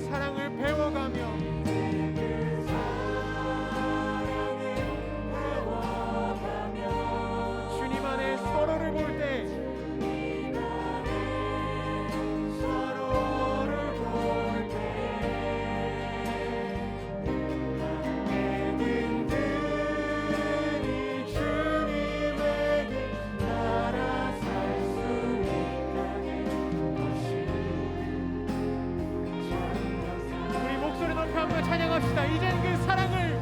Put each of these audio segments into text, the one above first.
사랑을 배워가며 주님 안에 서로를 볼 때 찬양합시다. 이젠 그 사랑을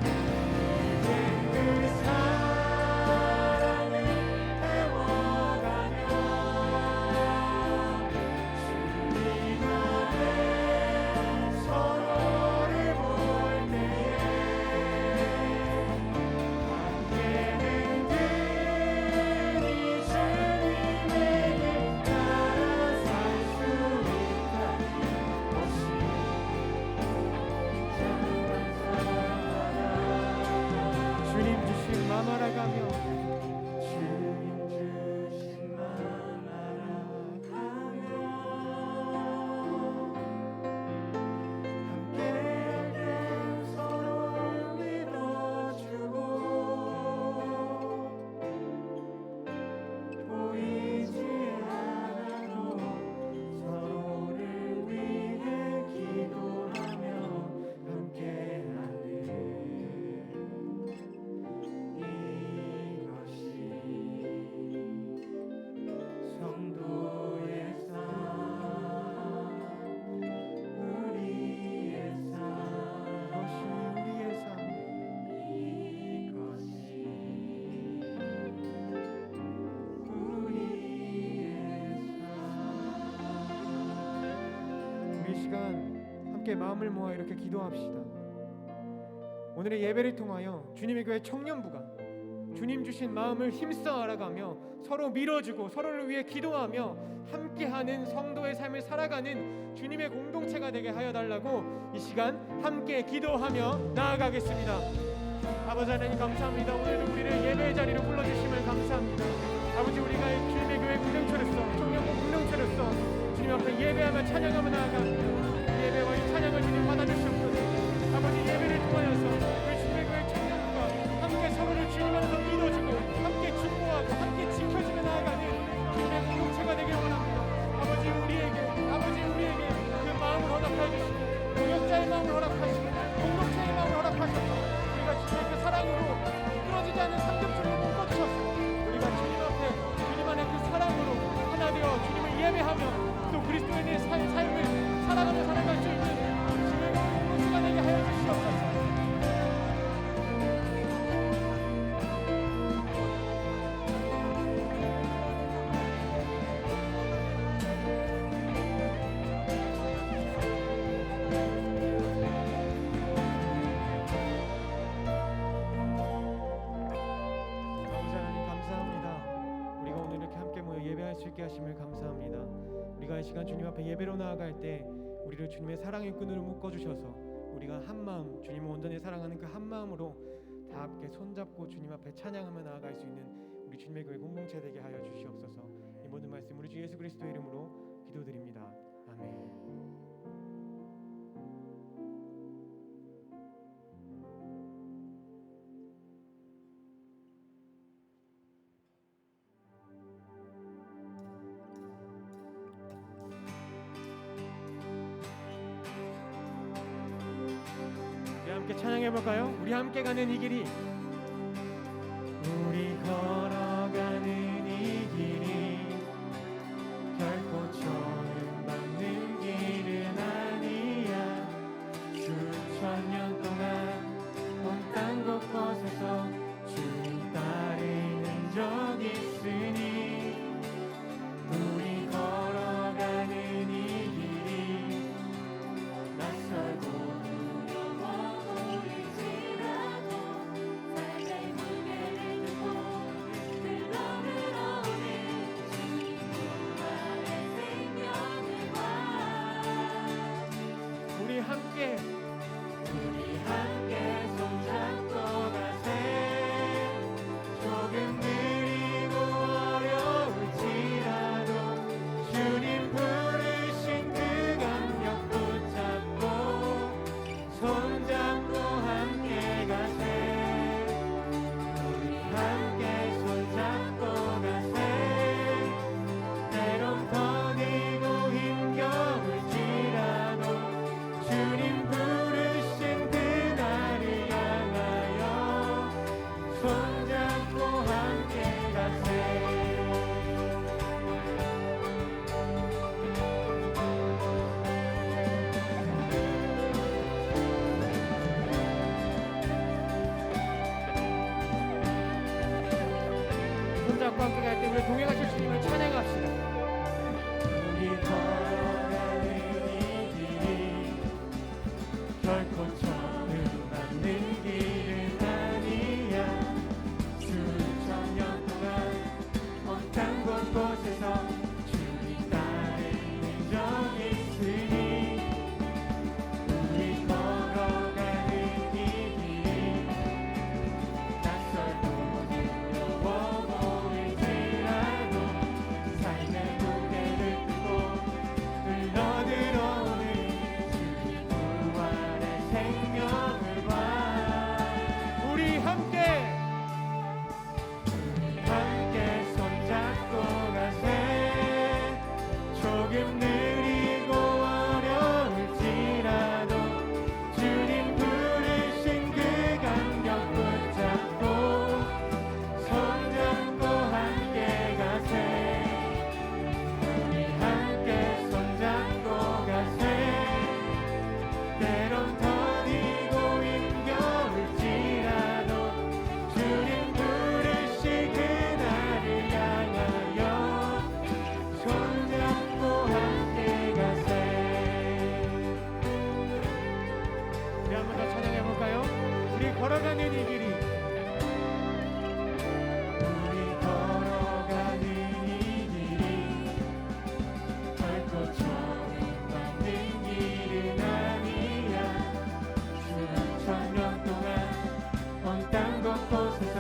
배워가며 주님 안에 서로를 볼 때에 함께 든든히 주님에게 따라 살 수 있다는 것이 주님 주신 마음 알아가며 주님 주신 마음 알아가며 함께 서로 믿어주고 보이지 않아도 서로를 위해 기도하며 함께하는 성도의 삶, 우리의 삶, 이것이 우리의 삶, 이것이 우리의 삶. 우리 시간 함께 마음을 모아 이렇게 기도합시다. 오늘의 예배를 통하여 주님의 교회 청년부가 주님 주신 마음을 힘써 알아가며 서로 밀어주고 서로를 위해 기도하며 함께하는 성도의 삶을 살아가는 주님의 공동체가 되게 하여 달라고 이 시간 함께 기도하며 나아가겠습니다. 아버지 하나님 감사합니다. 오늘도 우리를 예배의 자리로 불러주심을 감사합니다. 아버지 우리가 주님의 교회 공동체로서 청년부 공동체로서 주님 앞에 예배하며 찬양하며 나아갑니다. 예배와 이 찬양을 주님 받아주시옵소서. 아버지 예배를 통하여서 주님의 교회 청년부가 함께 서로를 주님 안에서 믿어주고 함께 축복하고 함께 지켜주며 나아가는 주님의 공동체가 되길 원합니다. 아버지 우리에게 그 마음을 허락하여 주시고 동역자의 마음을 허락하시고 공동체의 마음을 허락하셔서 우리가 주님의 그 사랑으로 끊어지지 않는 삼겹줄로 묶어주셔서 우리가 주님 앞에 주님 안에 그 사랑으로 하나 되어 주님을 예배하며 또 그리스도인의 삶을 살아가며 살아갈 수 있는 주님의 공동체가 되게 하여 주시옵소서. 예배할 수 있게 하심을 감사합니다. 우리가 이 시간 주님 앞에 예배로 나아갈 때 우리를 주님의 사랑의 끈으로 묶어주셔서 우리가 한 마음 주님을 온전히 사랑하는 그 한 마음으로 다 함께 손잡고 주님 앞에 찬양하며 나아갈 수 있는 우리 주님의 교회 공동체 되게 하여 주시옵소서. 이 모든 말씀 우리 주 예수 그리스도의 이름으로 기도드립니다. 아멘. 함께 찬양해볼까요? 우리 함께 가는 이 길이 우리 걸어가는 이 길이 결코 조명받는 길은 아니야. 수천 년 동안 온 땅 곳곳에서 주님 따르는 적 있으니 우리 걸어가는 이 길이 낯설고 무게를 듣고 손잡고 함께 갈 때 우리 동행하실 주님을 찬양합시다. 우리 걸어가는 이 길이 결코 처음 맞는 길은 아니야. 수천 년 동안 온 땅 곳곳에서 주님 따르는 적 있으니 우리 걸어가는 이 길이 낯설고 두려워 보일지라도 삶의 무게를 끄고 흘러들어오는 주님 부활의 생명을 봐. 우리 함께 손잡고 가세. 조금 느리고 어려울지라도 주님 부르신 그 감격 붙잡고 손잡고 함께 가세. 우리 함께 손잡고 가세. 때론 더디고 힘겨울지라도 주님 부르신 그날을 향하여 손잡고 함께 가세. 우리 한 번 더 찬양해 볼까요? 우리 걸어가는 이 길이 우리 걸어가는 이 길이 결코 처음 맞는 길은 아니야. 수천 년 동안 온 땅 곳곳에서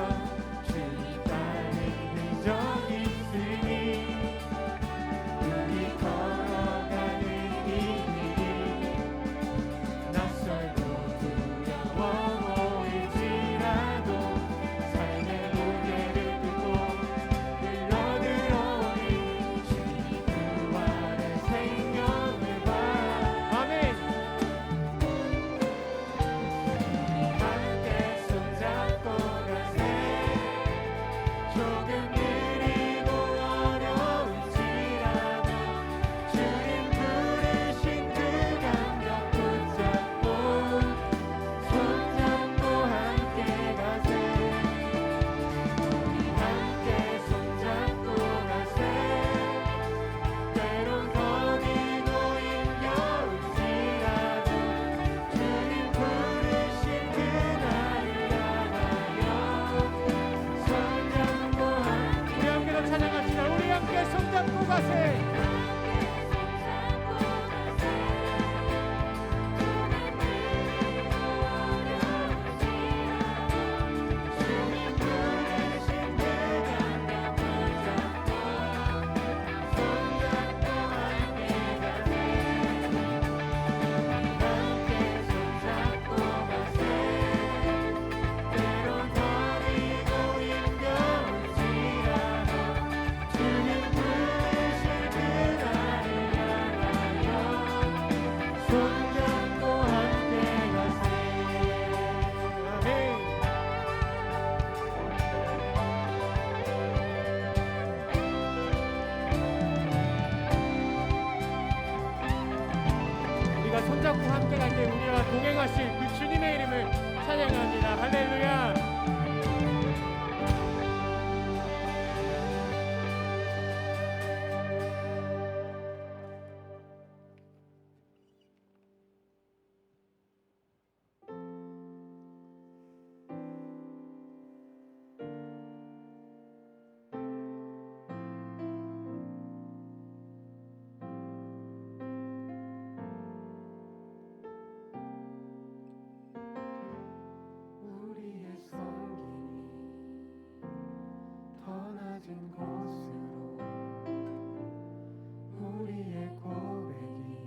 주님 따르는 적 있으니 우리 걸어가는 이 길이 낯설고 두려워 보일지라도 삶의 무게를 끄고 흘러들어오는 주님 부활의 생명을 봐. 아멘. 함께 손잡고 가세. 조금 느리고 어려울지라도 주님 부르신 그 감격 붙잡고 손잡고 함께 가세. 우리 함께 손잡고 가세. 때론 더디고 힘겨울지라도 주님 부르신 그날을 향하여 손잡고 함께 우리 함께 더 찬양합시다. 우리 함께 손잡고 가세. 주님 부르신 그 감격 붙잡고 손잡고 함께 가세. 함께 손잡고 가세. 때론 더디고 힘겨울지라도 주님 부르신 그날을 향하여 손잡고 함께 가세. 아멘. 우리가 손잡고 함께 갈 때 우리와 동행하실 그 주님의 이름을 찬양합니다. 할렐루야. 우리의 섬김이 더 낮은 곳으로 우리의 고백이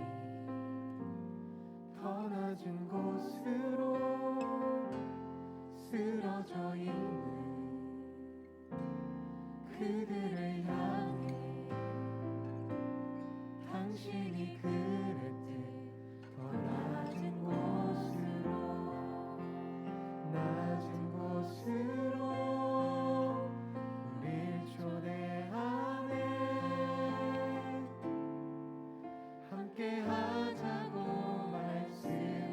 더 낮은 곳으로 쓰러져 있는 그들을 향해 당신이 그랬듯 더 낮은 곳으로 낮은 곳으로 우릴 초대하네. 함께 하자고 말씀하시네.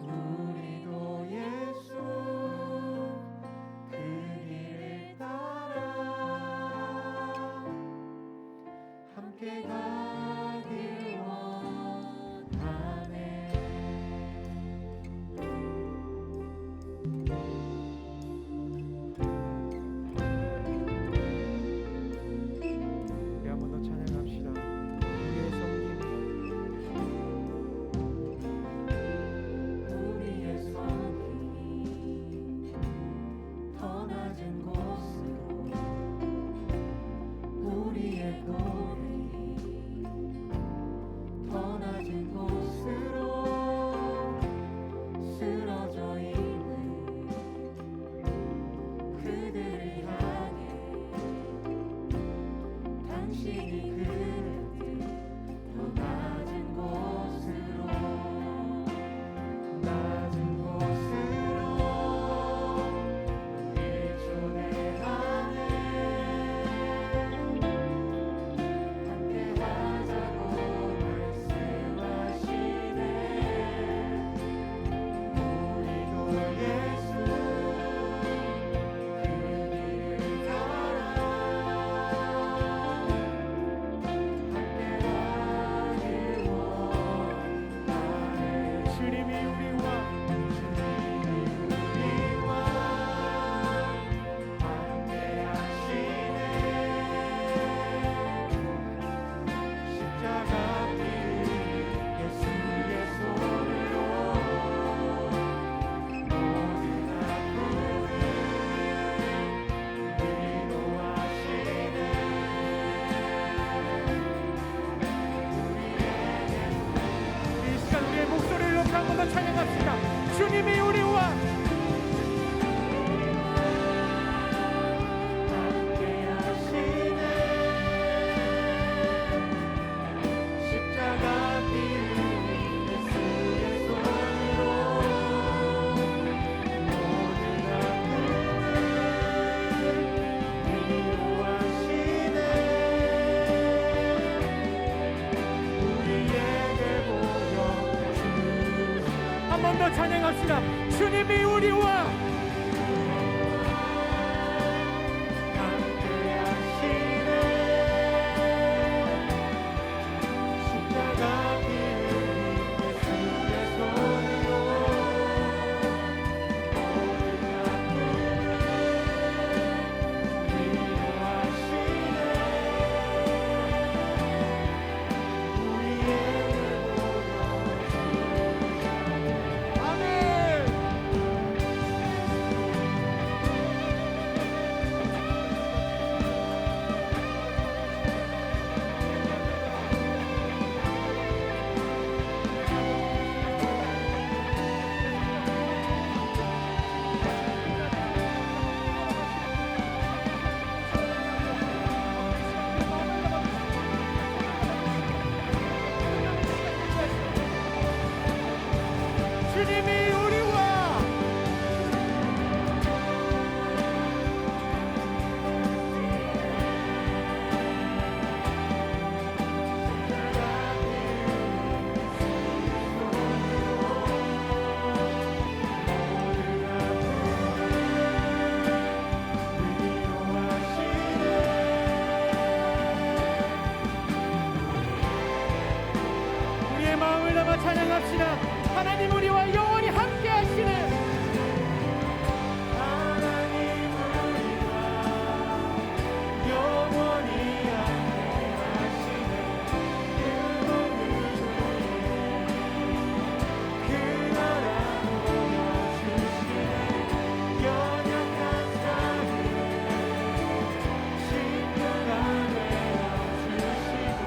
우리도 예수 그 주님이 우리와 찬양합시다. 주님이 우리와 함께하시네. 십자가 길을 예수의 손으로 모든 아픔을 위로하시네. 우리에게 보여주시네. 한 번 더 찬양합시다. 주님이 우리와 함께하시네. 십자가 길을 예수의 손으로 모든 아픔을 위로하시네. 우리에게 주님이 우리와 우리의 마음을 담아 찬양합시다. 하나님 우리와 영원히 함께 하시네. 하나님 우리와 영원히 함께 하시네. 끝없는 그 나라 보여주시네. 연약한 자들의 친구가 되어주시고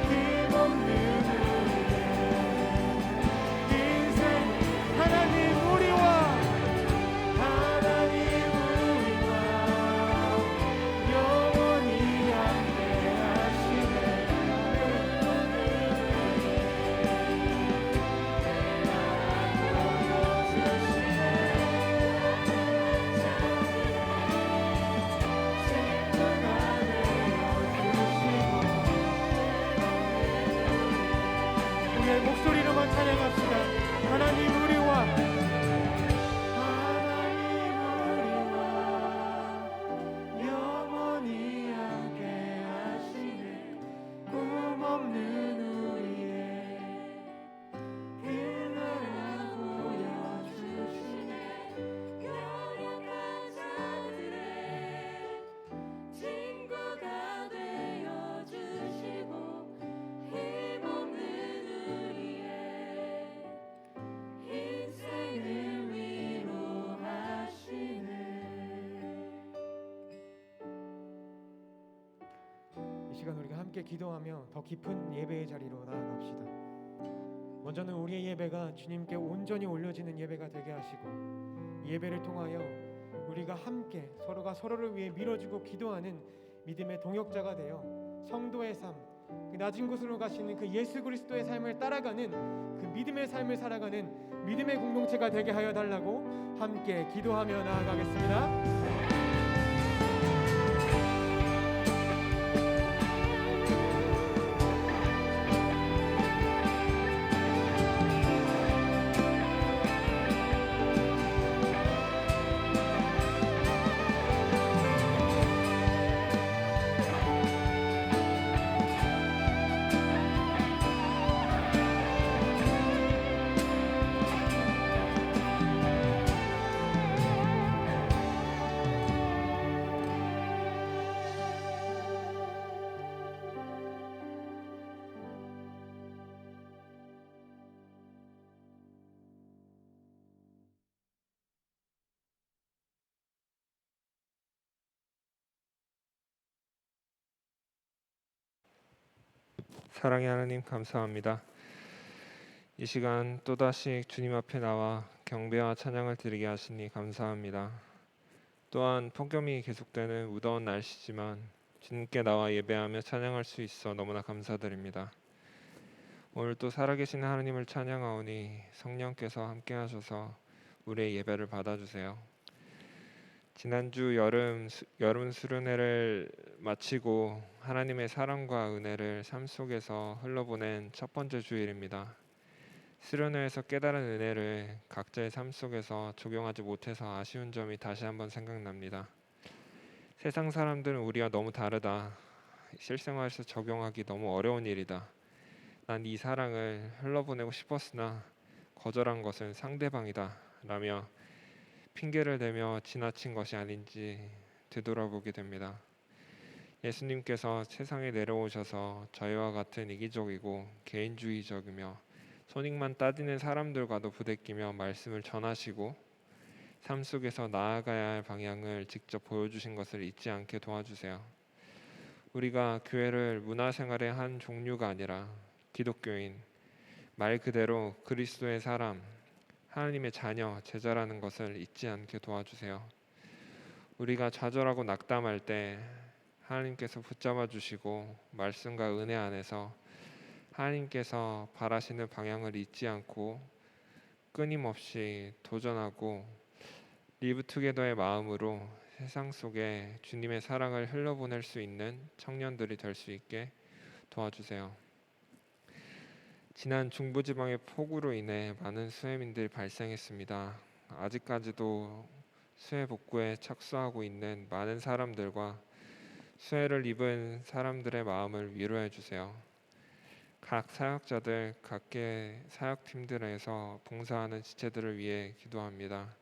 힘없는 하나님 우리와 영원히 함께 하시네. 우리의 목소리로만 찬양합시다. 하나님 우리와 영원히 함께 하시네. 꿈없는 우리의 그 나라 보여주시네. 연약한 자들의 친구가 되어주시고 힘없는 우리의 인생을 위로하시네. 이 시간 우리가 함께 기도하며 더 깊은 예배의 자리로 나아갑시다. 먼저는 우리의 예배가 주님께 온전히 올려지는 예배가 되게 하시고, 이 예배를 통하여 우리가 함께 서로가 서로를 위해 밀어주고 기도하는 믿음의 동역자가 되어 성도의 삶, 그 낮은 곳으로 가시는 그 예수 그리스도의 삶을 따라가는 그 믿음의 삶을 살아가는 믿음의 공동체가 되게 하여 달라고 함께 기도하며 나아가겠습니다. 사랑의 하나님 감사합니다. 이 시간 또다시 주님 앞에 나와 경배와 찬양을 드리게 하시니 감사합니다. 또한 폭염이 계속되는 무더운 날씨지만 주님께 나와 예배하며 찬양할 수 있어 너무나 감사드립니다. 오늘 또 살아계신 하나님을 찬양하오니 성령께서 함께 하셔서 우리의 예배를 받아주세요. 지난주 여름 수련회를 마치고 하나님의 사랑과 은혜를 삶 속에서 흘러보낸 첫 번째 주일입니다. 수련회에서 깨달은 은혜를 각자의 삶 속에서 적용하지 못해서 아쉬운 점이 다시 한번 생각납니다. 세상 사람들은 우리와 너무 다르다. 실생활에서 적용하기 너무 어려운 일이다. 난 이 사랑을 흘러보내고 싶었으나 거절한 것은 상대방이다 라며 핑계를 대며 지나친 것이 아닌지 되돌아보게 됩니다. 예수님께서 세상에 내려오셔서 저희와 같은 이기적이고 개인주의적이며 손익만 따지는 사람들과도 부대끼며 말씀을 전하시고 삶 속에서 나아가야 할 방향을 직접 보여주신 것을 잊지 않게 도와주세요. 우리가 교회를 문화생활의 한 종류가 아니라 기독교인, 말 그대로 그리스도의 사람, 하나님의 자녀, 제자라는 것을 잊지 않게 도와주세요. 우리가 좌절하고 낙담할 때 하나님께서 붙잡아 주시고 말씀과 은혜 안에서 하나님께서 바라시는 방향을 잊지 않고 끊임없이 도전하고 리브투게더의 마음으로 세상 속에 주님의 사랑을 흘려보낼 수 있는 청년들이 될 수 있게 도와주세요. 지난 중부지방의 폭우로 인해 많은 수해민들이 발생했습니다. 아직까지도 수해 복구에 착수하고 있는 많은 사람들과 수해를 입은 사람들의 마음을 위로해 주세요. 각 사역자들, 각계 사역팀들에서 봉사하는 지체들을 위해 기도합니다.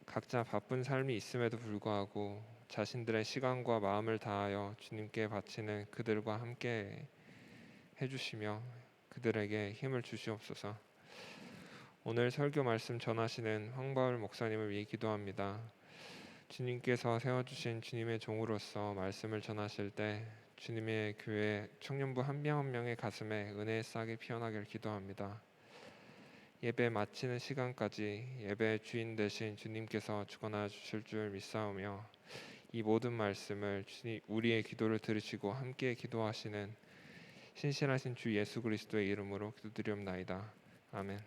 각자 바쁜 삶이 있음에도 불구하고 자신들의 시간과 마음을 다하여 주님께 바치는 그들과 함께 해주시며 그들에게 힘을 주시옵소서. 오늘 설교 말씀 전하시는 황바울 목사님을 위해 기도합니다. 주님께서 세워주신 주님의 종으로서 말씀을 전하실 때 주님의 교회 청년부 한 명 한 명의 가슴에 은혜의 싹이 피어나길 기도합니다. 예배 마치는 시간까지 예배의 주인 되신 주님께서 주관하여 주실 줄 믿사오며 이 모든 말씀을 우리의 기도를 들으시고 함께 기도하시는 신실하신 주 예수 그리스도의 이름으로 기도드리옵나이다. 아멘.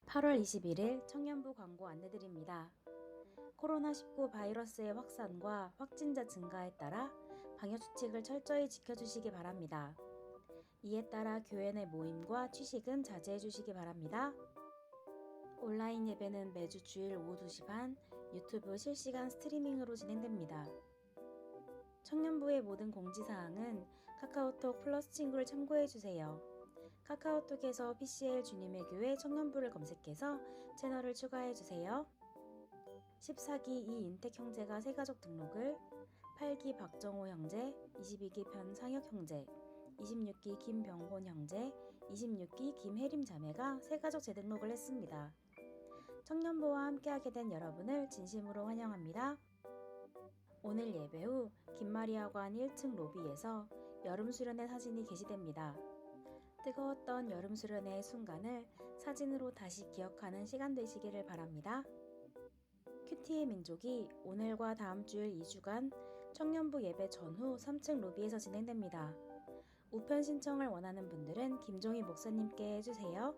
8월 21일 청년부 광고 안내드립니다. 코로나19 바이러스의 확산과 확진자 증가에 따라 방역수칙을 철저히 지켜주시기 바랍니다. 이에 따라 교회 내 모임과 취식은 자제해 주시기 바랍니다. 온라인 예배는 매주 주일 오후 2시 반 유튜브 실시간 스트리밍으로 진행됩니다. 청년부의 모든 공지사항은 카카오톡 플러스 친구를 참고해주세요. 카카오톡에서 PCL 주님의 교회 청년부를 검색해서 채널을 추가해주세요. 14기 이인택 형제가 새가족 등록을, 8기 박정호 형제, 22기 변상혁 형제, 26기 김병곤 형제, 26기 김혜림 자매가 새가족 재등록을 했습니다. 청년부와 함께하게 된 여러분을 진심으로 환영합니다. 오늘 예배 후 김마리아관 1층 로비에서 여름 수련회 사진이 게시됩니다. 뜨거웠던 여름 수련회의 순간을 사진으로 다시 기억하는 시간 되시기를 바랍니다. 큐티의 민족이 오늘과 다음 주일 2주간 청년부 예배 전후 3층 로비에서 진행됩니다. 우편 신청을 원하는 분들은 김종희 목사님께 해주세요.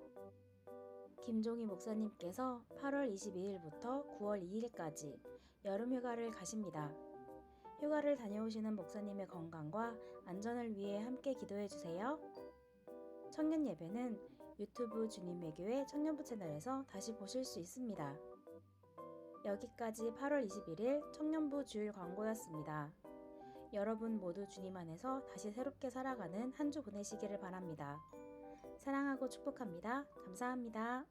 김종희 목사님께서 8월 22일부터 9월 2일까지 여름휴가를 가십니다. 휴가를 다녀오시는 목사님의 건강과 안전을 위해 함께 기도해주세요. 청년 예배는 유튜브 주님의 교회 청년부 채널에서 다시 보실 수 있습니다. 여기까지 8월 21일 청년부 주일 광고였습니다. 여러분 모두 주님 안에서 다시 새롭게 살아가는 한 주 보내시기를 바랍니다. 사랑하고 축복합니다. 감사합니다.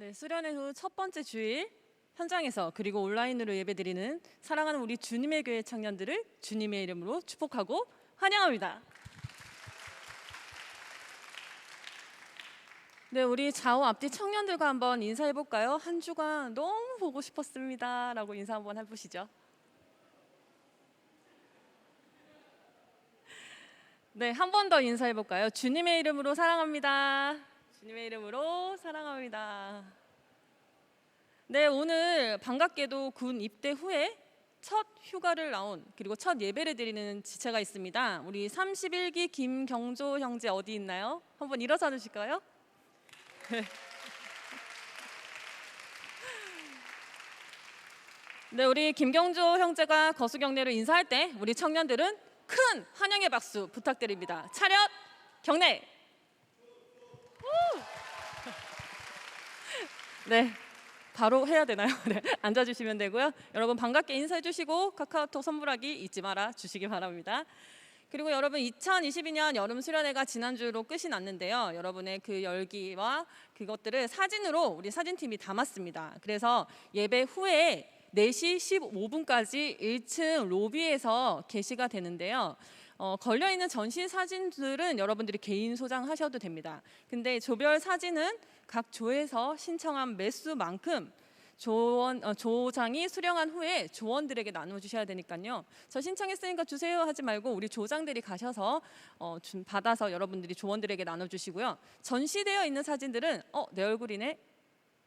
네, 수련회 후 첫 번째 주일 현장에서 그리고 온라인으로 예배드리는 사랑하는 우리 주님의 교회 청년들을 주님의 이름으로 축복하고 환영합니다. 네, 우리 좌우 앞뒤 청년들과 한번 인사해 볼까요? 한 주간 너무 보고 싶었습니다라고 인사 한번 해보시죠. 네, 한 번 더 인사해 볼까요? 주님의 이름으로 사랑합니다. 주님의 이름으로 사랑합니다. 네, 오늘 반갑게도 군 입대 후에 첫 휴가를 나온 그리고 첫 예배를 드리는 지체가 있습니다. 우리 31기 김경조 형제 어디 있나요? 한번 일어서 주실까요? 네, 우리 김경조 형제가 거수경례로 인사할 때 우리 청년들은 큰 환영의 박수 부탁드립니다. 차렷 경례. 네, 바로 해야 되나요? 네, 앉아주시면 되고요. 여러분 반갑게 인사해 주시고 카카오톡 선물하기 잊지 말아 주시기 바랍니다. 그리고 여러분 2022년 여름 수련회가 지난주로 끝이 났는데요. 여러분의 그 열기와 그것들을 사진으로 우리 사진팀이 담았습니다. 그래서 예배 후에 4시 15분까지 1층 로비에서 게시가 되는데요. 걸려있는 전시 사진들은 여러분들이 개인 소장하셔도 됩니다. 근데 조별 사진은 각 조에서 신청한 매수만큼 조장이 수령한 후에 조원들에게 나눠주셔야 되니까요. 저 신청했으니까 주세요 하지 말고 우리 조장들이 가셔서 받아서 여러분들이 조원들에게 나눠주시고요. 전시되어 있는 사진들은 내 얼굴이네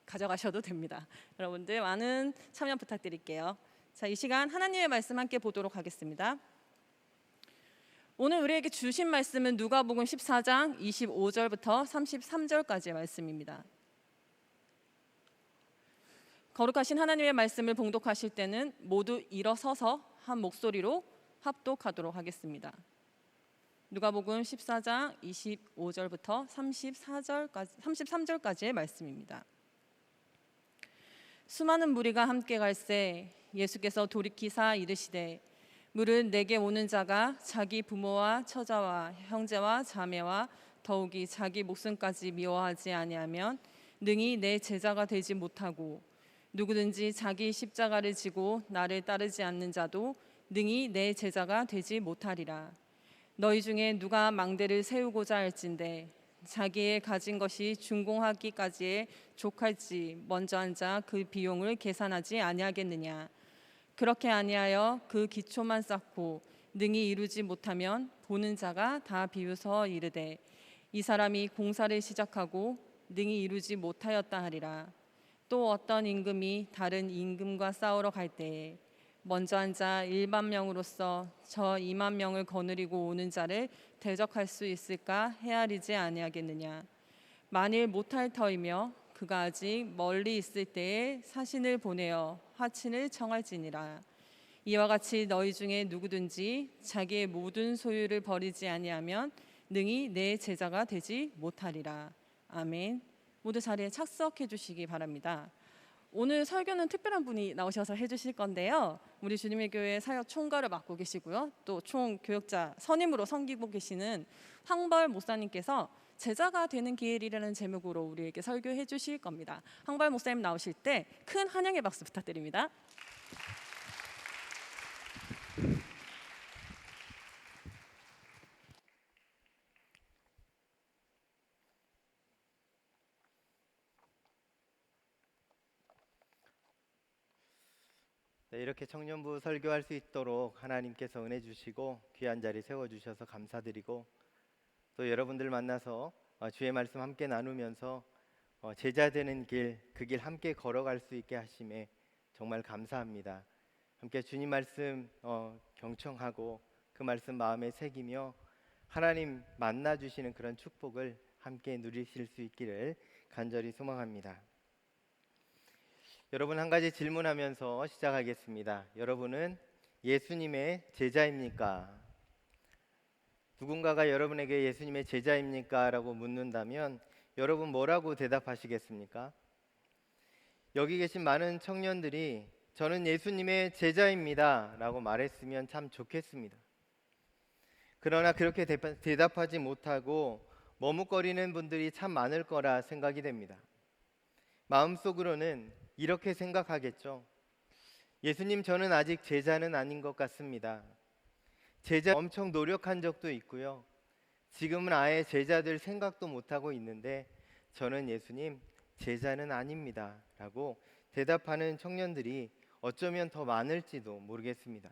가져가셔도 됩니다. 여러분들 많은 참여 부탁드릴게요. 자, 이 시간 하나님의 말씀 함께 보도록 하겠습니다. 오늘 우리에게 주신 말씀은 누가복음 14장 25절부터 33절까지의 말씀입니다. 거룩하신 하나님의 말씀을 봉독하실 때는 모두 일어서서 한 목소리로 합독하도록 하겠습니다. 누가복음 14장 25절부터 33절까지의 말씀입니다. 수많은 무리가 함께 갈새 예수께서 돌이키사 이르시되 물은 내게 오는 자가 자기 부모와 처자와 형제와 자매와 더욱이 자기 목숨까지 미워하지 아니하면 능히 내 제자가 되지 못하고 누구든지 자기 십자가를 지고 나를 따르지 않는 자도 능히 내 제자가 되지 못하리라. 너희 중에 누가 망대를 세우고자 할진대 자기의 가진 것이 준공하기까지에 족할지 먼저 앉아 그 비용을 계산하지 아니하겠느냐. 그렇게 아니하여 그 기초만 쌓고 능히 이루지 못하면 보는 자가 다 비웃어 이르되 이 사람이 공사를 시작하고 능히 이루지 못하였다 하리라. 또 어떤 임금이 다른 임금과 싸우러 갈 때에 먼저 앉아 1만 명으로서 저 2만 명을 거느리고 오는 자를 대적할 수 있을까 헤아리지 아니하겠느냐. 만일 못할 터이며 그가 아직 멀리 있을 때에 사신을 보내어 화친을 청할지니라. 이와 같이 너희 중에 누구든지 자기의 모든 소유를 버리지 아니하면 능히 내 제자가 되지 못하리라. 아멘. 모두 자리에 착석해 주시기 바랍니다. 오늘 설교는 특별한 분이 나오셔서 해주실 건데요. 우리 주님의 교회 사역 총괄을 맡고 계시고요. 또 총교역자 선임으로 섬기고 계시는 황벌 목사님께서 제자가 되는 길이라는 제목으로 우리에게 설교해 주실 겁니다. 황벌 목사님 나오실 때 큰 환영의 박수 부탁드립니다. 네, 이렇게 청년부 설교할 수 있도록 하나님께서 은혜 주시고 귀한 자리 세워주셔서 감사드리고 또 여러분들 만나서 주의 말씀 함께 나누면서 제자 되는 길, 그 길 함께 걸어갈 수 있게 하심에 정말 감사합니다. 함께 주님 말씀 경청하고 그 말씀 마음에 새기며 하나님 만나 주시는 그런 축복을 함께 누리실 수 있기를 간절히 소망합니다. 여러분, 한 가지 질문하면서 시작하겠습니다. 여러분은 예수님의 제자입니까? 누군가가 여러분에게 예수님의 제자입니까? 라고 묻는다면 여러분 뭐라고 대답하시겠습니까? 여기 계신 많은 청년들이 저는 예수님의 제자입니다 라고 말했으면 참 좋겠습니다. 그러나 그렇게 대답하지 못하고 머뭇거리는 분들이 참 많을 거라 생각이 됩니다. 마음속으로는 이렇게 생각하겠죠. 예수님, 저는 아직 제자는 아닌 것 같습니다. 제자 엄청 노력한 적도 있고요. 지금은 아예 제자들 생각도 못하고 있는데 저는 예수님 제자는 아닙니다 라고 대답하는 청년들이 어쩌면 더 많을지도 모르겠습니다.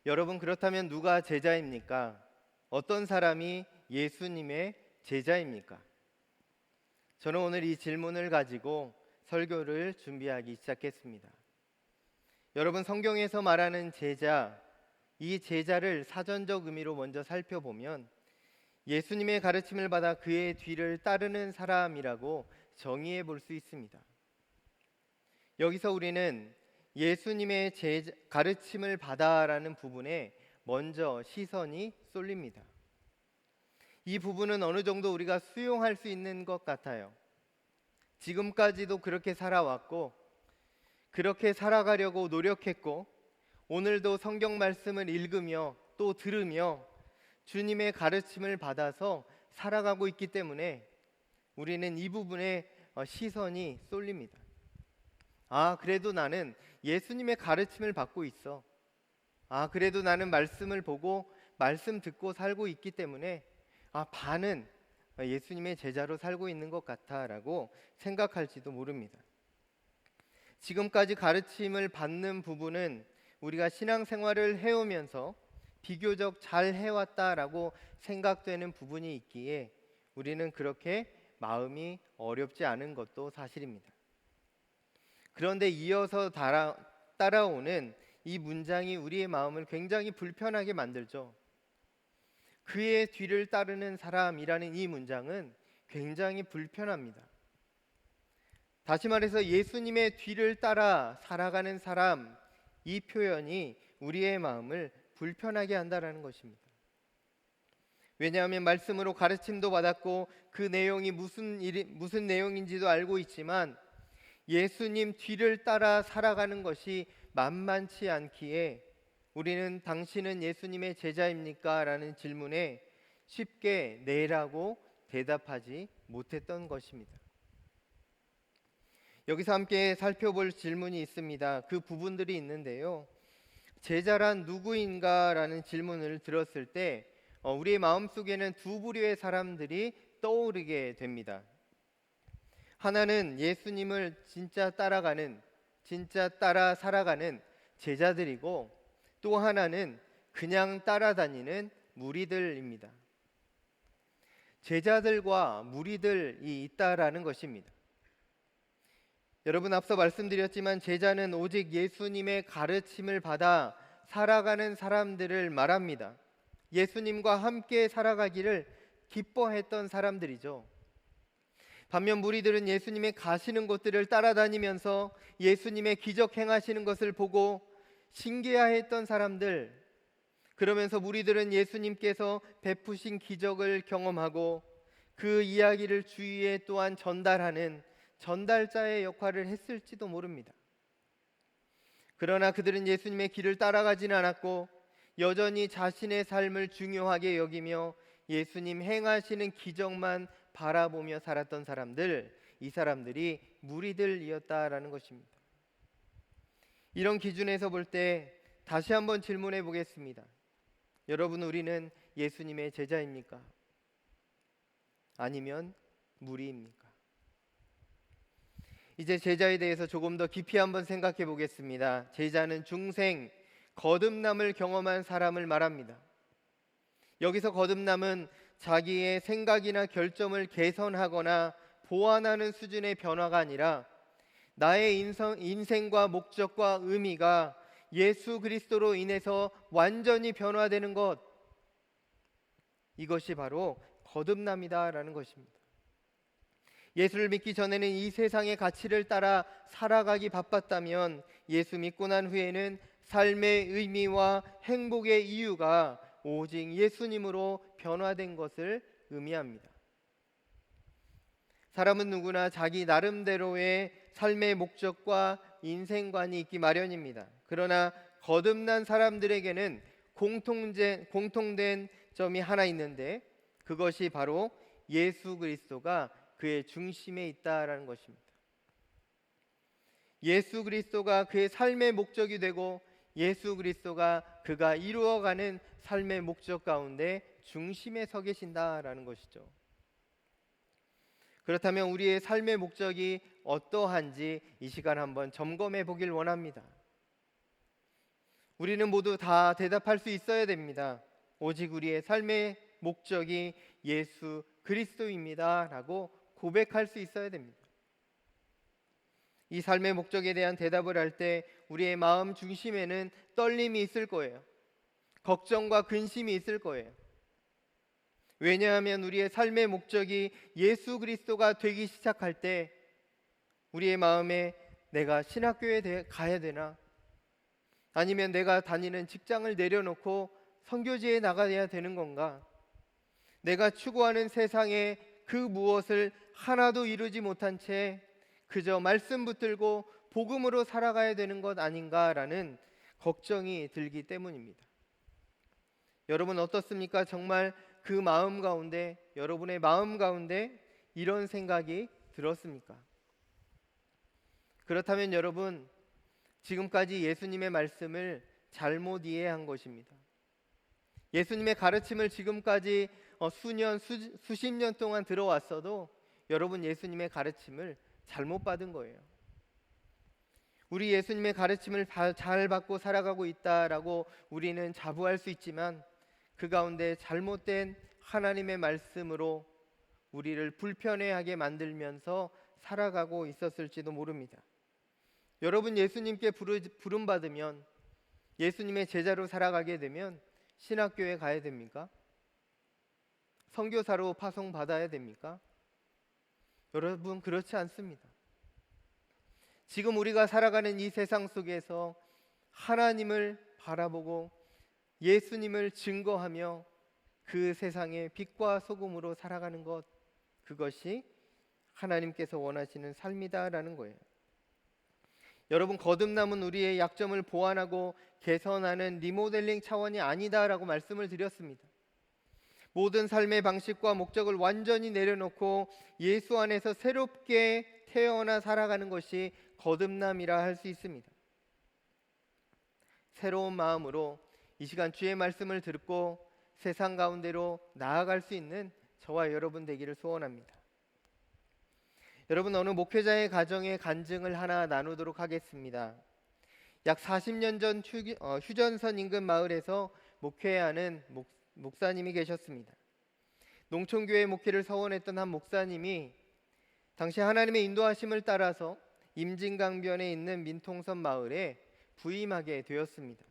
여러분, 그렇다면 누가 제자입니까? 어떤 사람이 예수님의 제자입니까? 저는 오늘 이 질문을 가지고 설교를 준비하기 시작했습니다. 여러분, 성경에서 말하는 제자, 이 제자를 사전적 의미로 먼저 살펴보면 예수님의 가르침을 받아 그의 뒤를 따르는 사람이라고 정의해 볼 수 있습니다. 여기서 우리는 예수님의 가르침을 받아라는 부분에 먼저 시선이 쏠립니다. 이 부분은 어느 정도 우리가 수용할 수 있는 것 같아요. 지금까지도 그렇게 살아왔고 그렇게 살아가려고 노력했고 오늘도 성경 말씀을 읽으며 또 들으며 주님의 가르침을 받아서 살아가고 있기 때문에 우리는 이 부분에 시선이 쏠립니다. 아, 그래도 나는 예수님의 가르침을 받고 있어. 아, 그래도 나는 말씀을 보고 말씀 듣고 살고 있기 때문에 반은 예수님의 제자로 살고 있는 것 같아라고 생각할지도 모릅니다. 지금까지 가르침을 받는 부분은 우리가 신앙생활을 해오면서 비교적 잘 해왔다라고 생각되는 부분이 있기에 우리는 그렇게 마음이 어렵지 않은 것도 사실입니다. 그런데 이어서 따라오는 이 문장이 우리의 마음을 굉장히 불편하게 만들죠. 그의 뒤를 따르는 사람이라는 이 문장은 굉장히 불편합니다. 다시 말해서 예수님의 뒤를 따라 살아가는 사람, 이 표현이 우리의 마음을 불편하게 한다라는 것입니다. 왜냐하면 말씀으로 가르침도 받았고 그 내용이 무슨 내용인지도 알고 있지만 예수님 뒤를 따라 살아가는 것이 만만치 않기에 우리는 당신은 예수님의 제자입니까? 라는 질문에 쉽게 네라고 대답하지 못했던 것입니다. 여기서 함께 살펴볼 질문이 있습니다. 그 부분들이 있는데요. 제자란 누구인가? 라는 질문을 들었을 때 우리의 마음속에는 두 부류의 사람들이 떠오르게 됩니다. 하나는 예수님을 진짜 따라가는, 진짜 따라 살아가는 제자들이고 또 하나는 그냥 따라다니는 무리들입니다. 제자들과 무리들이 있다라는 것입니다. 여러분, 앞서 말씀드렸지만 제자는 오직 예수님의 가르침을 받아 살아가는 사람들을 말합니다. 예수님과 함께 살아가기를 기뻐했던 사람들이죠. 반면 무리들은 예수님의 가시는 곳들을 따라다니면서 예수님의 기적 행하시는 것을 보고 신기해했던 사람들, 그러면서 무리들은 예수님께서 베푸신 기적을 경험하고 그 이야기를 주위에 또한 전달하는 전달자의 역할을 했을지도 모릅니다. 그러나 그들은 예수님의 길을 따라가지는 않았고 여전히 자신의 삶을 중요하게 여기며 예수님 행하시는 기적만 바라보며 살았던 사람들, 이 사람들이 무리들이었다라는 것입니다. 이런 기준에서 볼 때 다시 한번 질문해 보겠습니다. 여러분, 우리는 예수님의 제자입니까? 아니면 무리입니까? 이제 제자에 대해서 조금 더 깊이 한번 생각해 보겠습니다. 제자는 중생, 거듭남을 경험한 사람을 말합니다. 여기서 거듭남은 자기의 생각이나 결점을 개선하거나 보완하는 수준의 변화가 아니라 나의 인생과 목적과 의미가 예수 그리스도로 인해서 완전히 변화되는 것, 이것이 바로 거듭남이다라는 것입니다. 예수를 믿기 전에는 이 세상의 가치를 따라 살아가기 바빴다면 예수 믿고 난 후에는 삶의 의미와 행복의 이유가 오직 예수님으로 변화된 것을 의미합니다. 사람은 누구나 자기 나름대로의 삶의 목적과 인생관이 있기 마련입니다. 그러나 거듭난 사람들에게는 공통된 점이 하나 있는데 그것이 바로 예수 그리스도가 그의 중심에 있다라는 것입니다. 예수 그리스도가 그의 삶의 목적이 되고 예수 그리스도가 그가 이루어가는 삶의 목적 가운데 중심에 서 계신다라는 것이죠. 그렇다면 우리의 삶의 목적이 어떠한지 이 시간 한번 점검해 보길 원합니다. 우리는 모두 다 대답할 수 있어야 됩니다. 오직 우리의 삶의 목적이 예수 그리스도입니다 라고 고백할 수 있어야 됩니다. 이 삶의 목적에 대한 대답을 할 때 우리의 마음 중심에는 떨림이 있을 거예요. 걱정과 근심이 있을 거예요. 왜냐하면 우리의 삶의 목적이 예수 그리스도가 되기 시작할 때 우리의 마음에 내가 신학교에 가야 되나? 아니면 내가 다니는 직장을 내려놓고 선교지에 나가야 되는 건가? 내가 추구하는 세상에 그 무엇을 하나도 이루지 못한 채 그저 말씀 붙들고 복음으로 살아가야 되는 것 아닌가라는 걱정이 들기 때문입니다. 여러분 어떻습니까? 정말 그 마음 가운데, 여러분의 마음 가운데 이런 생각이 들었습니까? 그렇다면 여러분 지금까지 예수님의 말씀을 잘못 이해한 것입니다. 예수님의 가르침을 지금까지 수년, 수십 년 동안 들어왔어도 여러분 예수님의 가르침을 잘못 받은 거예요. 우리 예수님의 가르침을 잘 받고 살아가고 있다라고 우리는 자부할 수 있지만 그 가운데 잘못된 하나님의 말씀으로 우리를 불편해하게 만들면서 살아가고 있었을지도 모릅니다. 여러분 예수님께 부름받으면 예수님의 제자로 살아가게 되면 신학교에 가야 됩니까? 선교사로 파송받아야 됩니까? 여러분 그렇지 않습니다. 지금 우리가 살아가는 이 세상 속에서 하나님을 바라보고 예수님을 증거하며 그 세상의 빛과 소금으로 살아가는 것, 그것이 하나님께서 원하시는 삶이다라는 거예요. 여러분 거듭남은 우리의 약점을 보완하고 개선하는 리모델링 차원이 아니다라고 말씀을 드렸습니다. 모든 삶의 방식과 목적을 완전히 내려놓고 예수 안에서 새롭게 태어나 살아가는 것이 거듭남이라 할 수 있습니다. 새로운 마음으로 이 시간 주의 말씀을 듣고 세상 가운데로 나아갈 수 있는 저와 여러분 되기를 소원합니다. 여러분 어느 목회자의 가정의 간증을 하나 나누도록 하겠습니다. 약 40년 전 휴전선 인근 마을에서 목회하는 목사님이 계셨습니다. 농촌교회 목회를 서원했던 한 목사님이 당시 하나님의 인도하심을 따라서 임진강변에 있는 민통선 마을에 부임하게 되었습니다.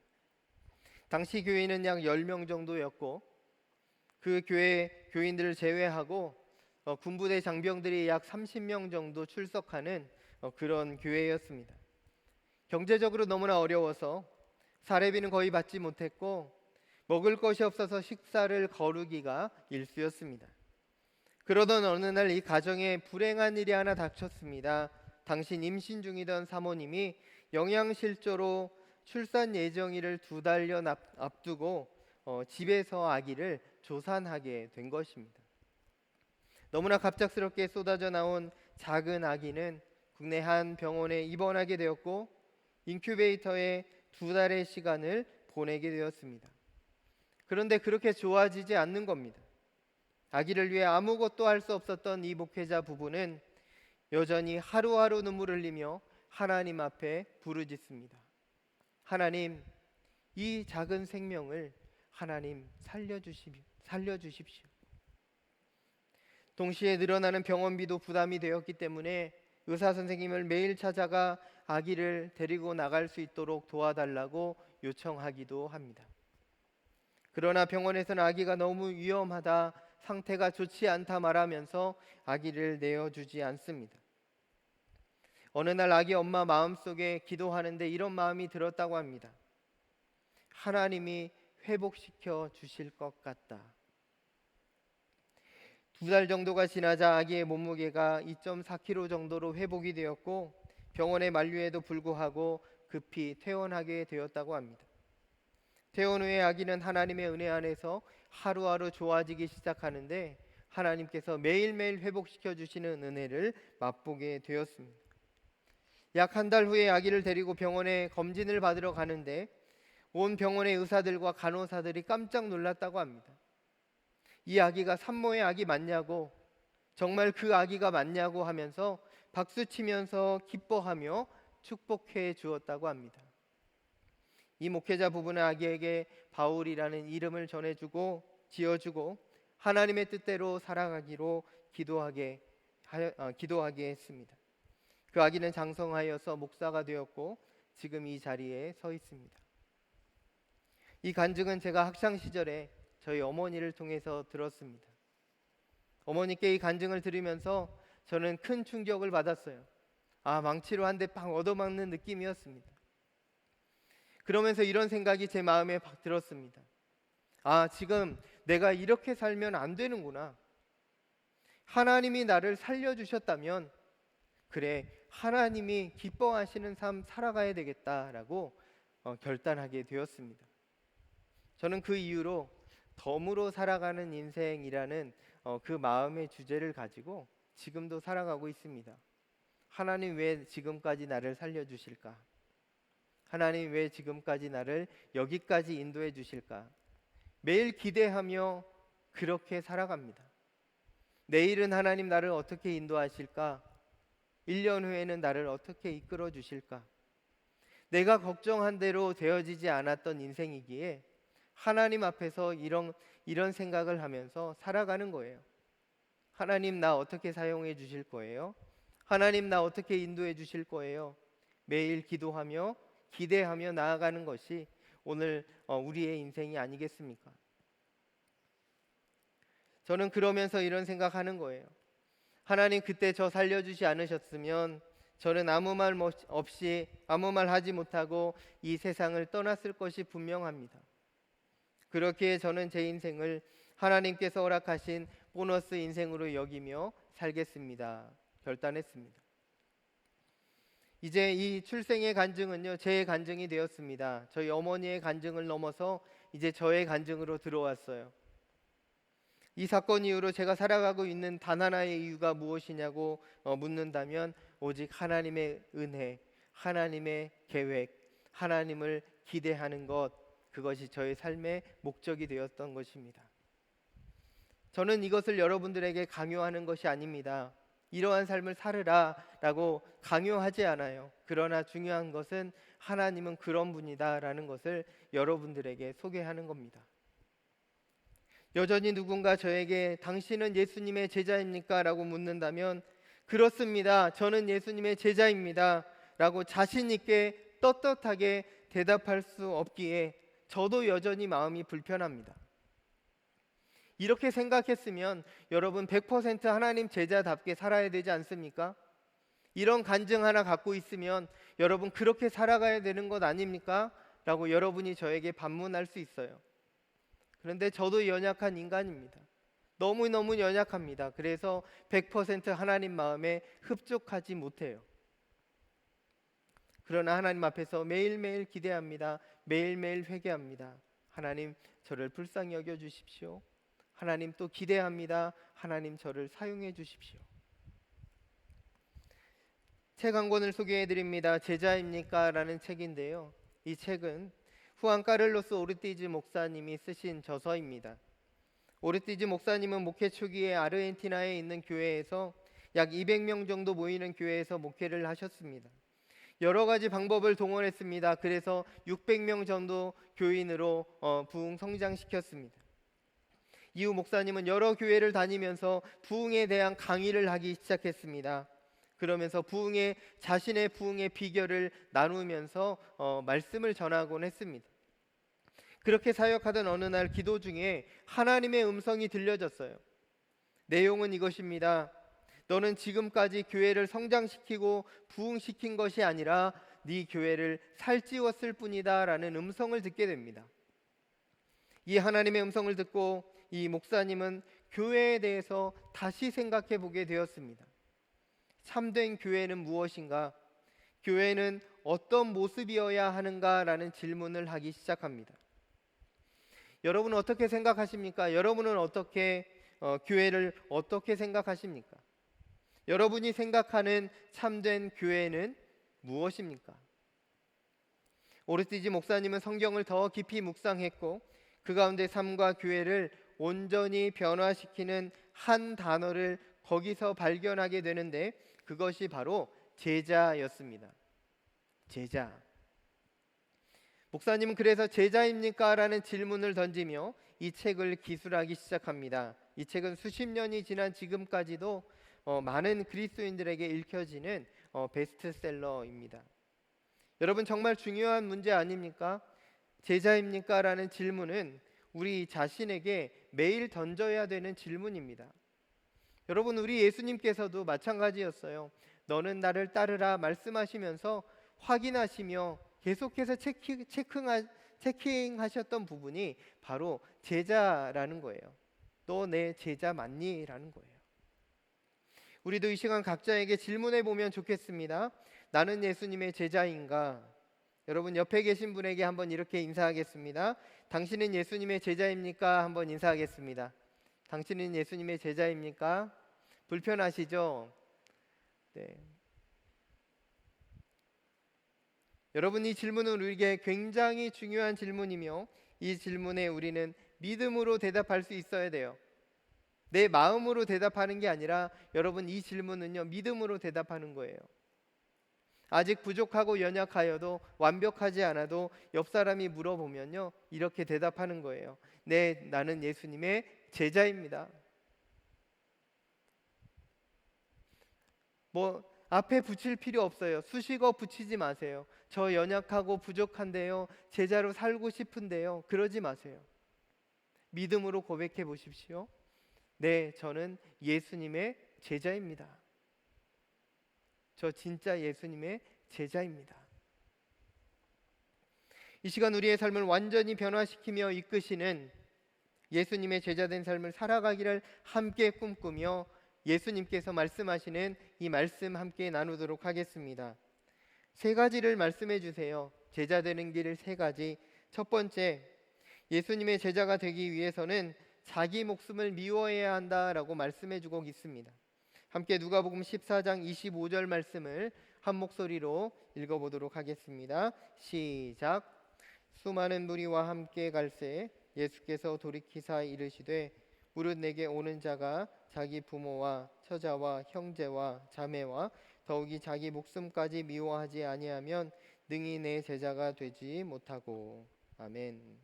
당시 교인은 약 10명 정도였고 그 교회 교인들을 제외하고 군부대 장병들이 약 30명 정도 출석하는 그런 교회였습니다. 경제적으로 너무나 어려워서 사례비는 거의 받지 못했고 먹을 것이 없어서 식사를 거르기가 일쑤였습니다. 그러던 어느 날 이 가정에 불행한 일이 하나 닥쳤습니다. 당시 임신 중이던 사모님이 영양실조로 출산 예정일을 2달여 앞두고 집에서 아기를 조산하게 된 것입니다. 너무나 갑작스럽게 쏟아져 나온 작은 아기는 국내 한 병원에 입원하게 되었고 인큐베이터에 2달의 시간을 보내게 되었습니다. 그런데 그렇게 좋아지지 않는 겁니다. 아기를 위해 아무것도 할 수 없었던 이 목회자 부부는 여전히 하루하루 눈물을 흘리며 하나님 앞에 부르짖습니다. 하나님, 이 작은 생명을 하나님 살려주십시오. 동시에 늘어나는 병원비도 부담이 되었기 때문에 의사 선생님을 매일 찾아가 아기를 데리고 나갈 수 있도록 도와달라고 요청하기도 합니다. 그러나 병원에서는 아기가 너무 위험하다, 상태가 좋지 않다 말하면서 아기를 내어주지 않습니다. 어느 날 아기 엄마 마음속에 기도하는데 이런 마음이 들었다고 합니다. 하나님이 회복시켜 주실 것 같다. 2달 정도가 지나자 아기의 몸무게가 2.4kg 정도로 회복이 되었고 병원의 만류에도 불구하고 급히 퇴원하게 되었다고 합니다. 퇴원 후에 아기는 하나님의 은혜 안에서 하루하루 좋아지기 시작하는데 하나님께서 매일매일 회복시켜 주시는 은혜를 맛보게 되었습니다. 약 한 달 후에 아기를 데리고 병원에 검진을 받으러 가는데 온 병원의 의사들과 간호사들이 깜짝 놀랐다고 합니다. 이 아기가 산모의 아기 맞냐고, 정말 그 아기가 맞냐고 하면서 박수치면서 기뻐하며 축복해 주었다고 합니다. 이 목회자 부부는 아기에게 바울이라는 이름을 지어주고 하나님의 뜻대로 살아가기로 기도하게 했습니다. 그 아기는 장성하여서 목사가 되었고 지금 이 자리에 서 있습니다. 이 간증은 제가 학창 시절에 저희 어머니를 통해서 들었습니다. 어머니께 이 간증을 들으면서 저는 큰 충격을 받았어요. 망치로 한 대 팍 얻어맞는 느낌이었습니다. 그러면서 이런 생각이 제 마음에 들었습니다. 지금 내가 이렇게 살면 안 되는구나. 하나님이 나를 살려주셨다면 그래, 하나님이 기뻐하시는 삶 살아가야 되겠다라고 결단하게 되었습니다. 저는 그 이후로 덤으로 살아가는 인생이라는 그 마음의 주제를 가지고 지금도 살아가고 있습니다. 하나님 왜 지금까지 나를 살려주실까? 하나님 왜 지금까지 나를 여기까지 인도해 주실까? 매일 기대하며 그렇게 살아갑니다. 내일은 하나님 나를 어떻게 인도하실까? 1년 후에는 나를 어떻게 이끌어 주실까? 내가 걱정한 대로 되어지지 않았던 인생이기에 하나님 앞에서 이런 생각을 하면서 살아가는 거예요. 하나님 나 어떻게 사용해 주실 거예요? 하나님 나 어떻게 인도해 주실 거예요? 매일 기도하며 기대하며 나아가는 것이 오늘 우리의 인생이 아니겠습니까? 저는 그러면서 이런 생각하는 거예요. 하나님 그때 저 살려주지 않으셨으면 저는 아무 말 하지 못하고 이 세상을 떠났을 것이 분명합니다. 그렇게 저는 제 인생을 하나님께서 허락하신 보너스 인생으로 여기며 살겠습니다. 결단했습니다. 이제 이 출생의 간증은요, 제 간증이 되었습니다. 저희 어머니의 간증을 넘어서 이제 저의 간증으로 들어왔어요. 이 사건 이후로 제가 살아가고 있는 단 하나의 이유가 무엇이냐고 묻는다면 오직 하나님의 은혜, 하나님의 계획, 하나님을 기대하는 것, 그것이 저의 삶의 목적이 되었던 것입니다. 저는 이것을 여러분들에게 강요하는 것이 아닙니다. 이러한 삶을 살으라 라고 강요하지 않아요. 그러나 중요한 것은 하나님은 그런 분이다 라는 것을 여러분들에게 소개하는 겁니다. 여전히 누군가 저에게 당신은 예수님의 제자입니까? 라고 묻는다면 그렇습니다. 저는 예수님의 제자입니다. 라고 자신 있게 떳떳하게 대답할 수 없기에 저도 여전히 마음이 불편합니다. 이렇게 생각했으면 여러분 100% 하나님 제자답게 살아야 되지 않습니까? 이런 간증 하나 갖고 있으면 여러분 그렇게 살아가야 되는 것 아닙니까? 라고 여러분이 저에게 반문할 수 있어요. 그런데 저도 연약한 인간입니다. 너무너무 연약합니다. 그래서 100% 하나님 마음에 흡족하지 못해요. 그러나 하나님 앞에서 매일매일 기대합니다. 매일매일 회개합니다. 하나님 저를 불쌍히 여겨 주십시오. 하나님 또 기대합니다. 하나님 저를 사용해 주십시오. 책 한 권을 소개해 드립니다. 제자입니까? 라는 책인데요. 이 책은 후안 카를로스 오르티즈 목사님이 쓰신 저서입니다. 오르티즈 목사님은 목회 초기에 아르헨티나에 있는 교회에서 약 200명 정도 모이는 교회에서 목회를 하셨습니다. 여러 가지 방법을 동원했습니다. 그래서 600명 정도 교인으로 부흥 성장시켰습니다. 이후 목사님은 여러 교회를 다니면서 부흥에 대한 강의를 하기 시작했습니다. 그러면서 자신의 부흥의 비결을 나누면서 말씀을 전하곤 했습니다. 그렇게 사역하던 어느 날 기도 중에 하나님의 음성이 들려졌어요. 내용은 이것입니다. 너는 지금까지 교회를 성장시키고 부흥시킨 것이 아니라 네 교회를 살찌웠을 뿐이다 라는 음성을 듣게 됩니다. 이 하나님의 음성을 듣고 이 목사님은 교회에 대해서 다시 생각해 보게 되었습니다. 참된 교회는 무엇인가? 교회는 어떤 모습이어야 하는가라는 질문을 하기 시작합니다. 여러분은 어떻게 생각하십니까? 여러분은 어떻게 교회를 어떻게 생각하십니까? 여러분이 생각하는 참된 교회는 무엇입니까? 오르티지 목사님은 성경을 더 깊이 묵상했고 그 가운데 삶과 교회를 온전히 변화시키는 한 단어를 거기서 발견하게 되는데 그것이 바로 제자였습니다. 제자. 목사님은 그래서 제자입니까? 라는 질문을 던지며 이 책을 기술하기 시작합니다. 이 책은 수십 년이 지난 지금까지도 많은 그리스도인들에게 읽혀지는 베스트셀러입니다. 여러분 정말 중요한 문제 아닙니까? 제자입니까? 라는 질문은 우리 자신에게 매일 던져야 되는 질문입니다. 여러분 우리 예수님께서도 마찬가지였어요. 너는 나를 따르라 말씀하시면서 확인하시며 계속해서 체킹하셨던 부분이 바로 제자라는 거예요. 너 내 제자 맞니? 라는 거예요. 우리도 이 시간 각자에게 질문해 보면 좋겠습니다. 나는 예수님의 제자인가? 여러분 옆에 계신 분에게 한번 이렇게 인사하겠습니다. 당신은 예수님의 제자입니까? 한번 인사하겠습니다. 당신은 예수님의 제자입니까? 불편하시죠? 네. 여러분 이 질문은 우리에게 굉장히 중요한 질문이며 이 질문에 우리는 믿음으로 대답할 수 있어야 돼요. 내 마음으로 대답하는 게 아니라 여러분 이 질문은요 믿음으로 대답하는 거예요. 아직 부족하고 연약하여도 완벽하지 않아도 옆 사람이 물어보면요 이렇게 대답하는 거예요. 네, 나는 예수님의 제자입니다. 뭐 앞에 붙일 필요 없어요. 수식어 붙이지 마세요. 저 연약하고 부족한데요, 제자로 살고 싶은데요, 그러지 마세요. 믿음으로 고백해 보십시오. 네, 저는 예수님의 제자입니다. 저 진짜 예수님의 제자입니다. 이 시간 우리의 삶을 완전히 변화시키며 이끄시는 예수님의 제자된 삶을 살아가기를 함께 꿈꾸며 예수님께서 말씀하시는 이 말씀 함께 나누도록 하겠습니다. 세 가지를 말씀해 주세요. 제자 되는 길 세 가지. 첫 번째, 예수님의 제자가 되기 위해서는 자기 목숨을 미워해야 한다라고 말씀해 주고 있습니다. 함께 누가복음 14장 25절 말씀을 한 목소리로 읽어보도록 하겠습니다. 시작. 수많은 무리와 함께 갈새 예수께서 돌이키사 이르시되 무릇 내게 오는 자가 자기 부모와 처자와 형제와 자매와 더욱이 자기 목숨까지 미워하지 아니하면 능히 내 제자가 되지 못하고. 아멘.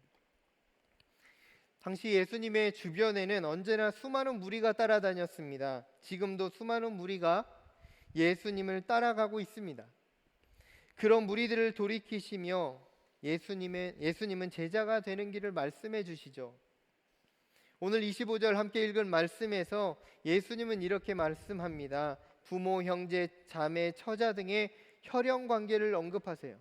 당시 예수님의 주변에는 언제나 수많은 무리가 따라다녔습니다. 지금도 수많은 무리가 예수님을 따라가고 있습니다. 그런 무리들을 돌이키시며 예수님은 제자가 되는 길을 말씀해 주시죠. 오늘 25절 함께 읽은 말씀에서 예수님은 이렇게 말씀합니다. 부모, 형제, 자매, 처자 등의 혈연 관계를 언급하세요.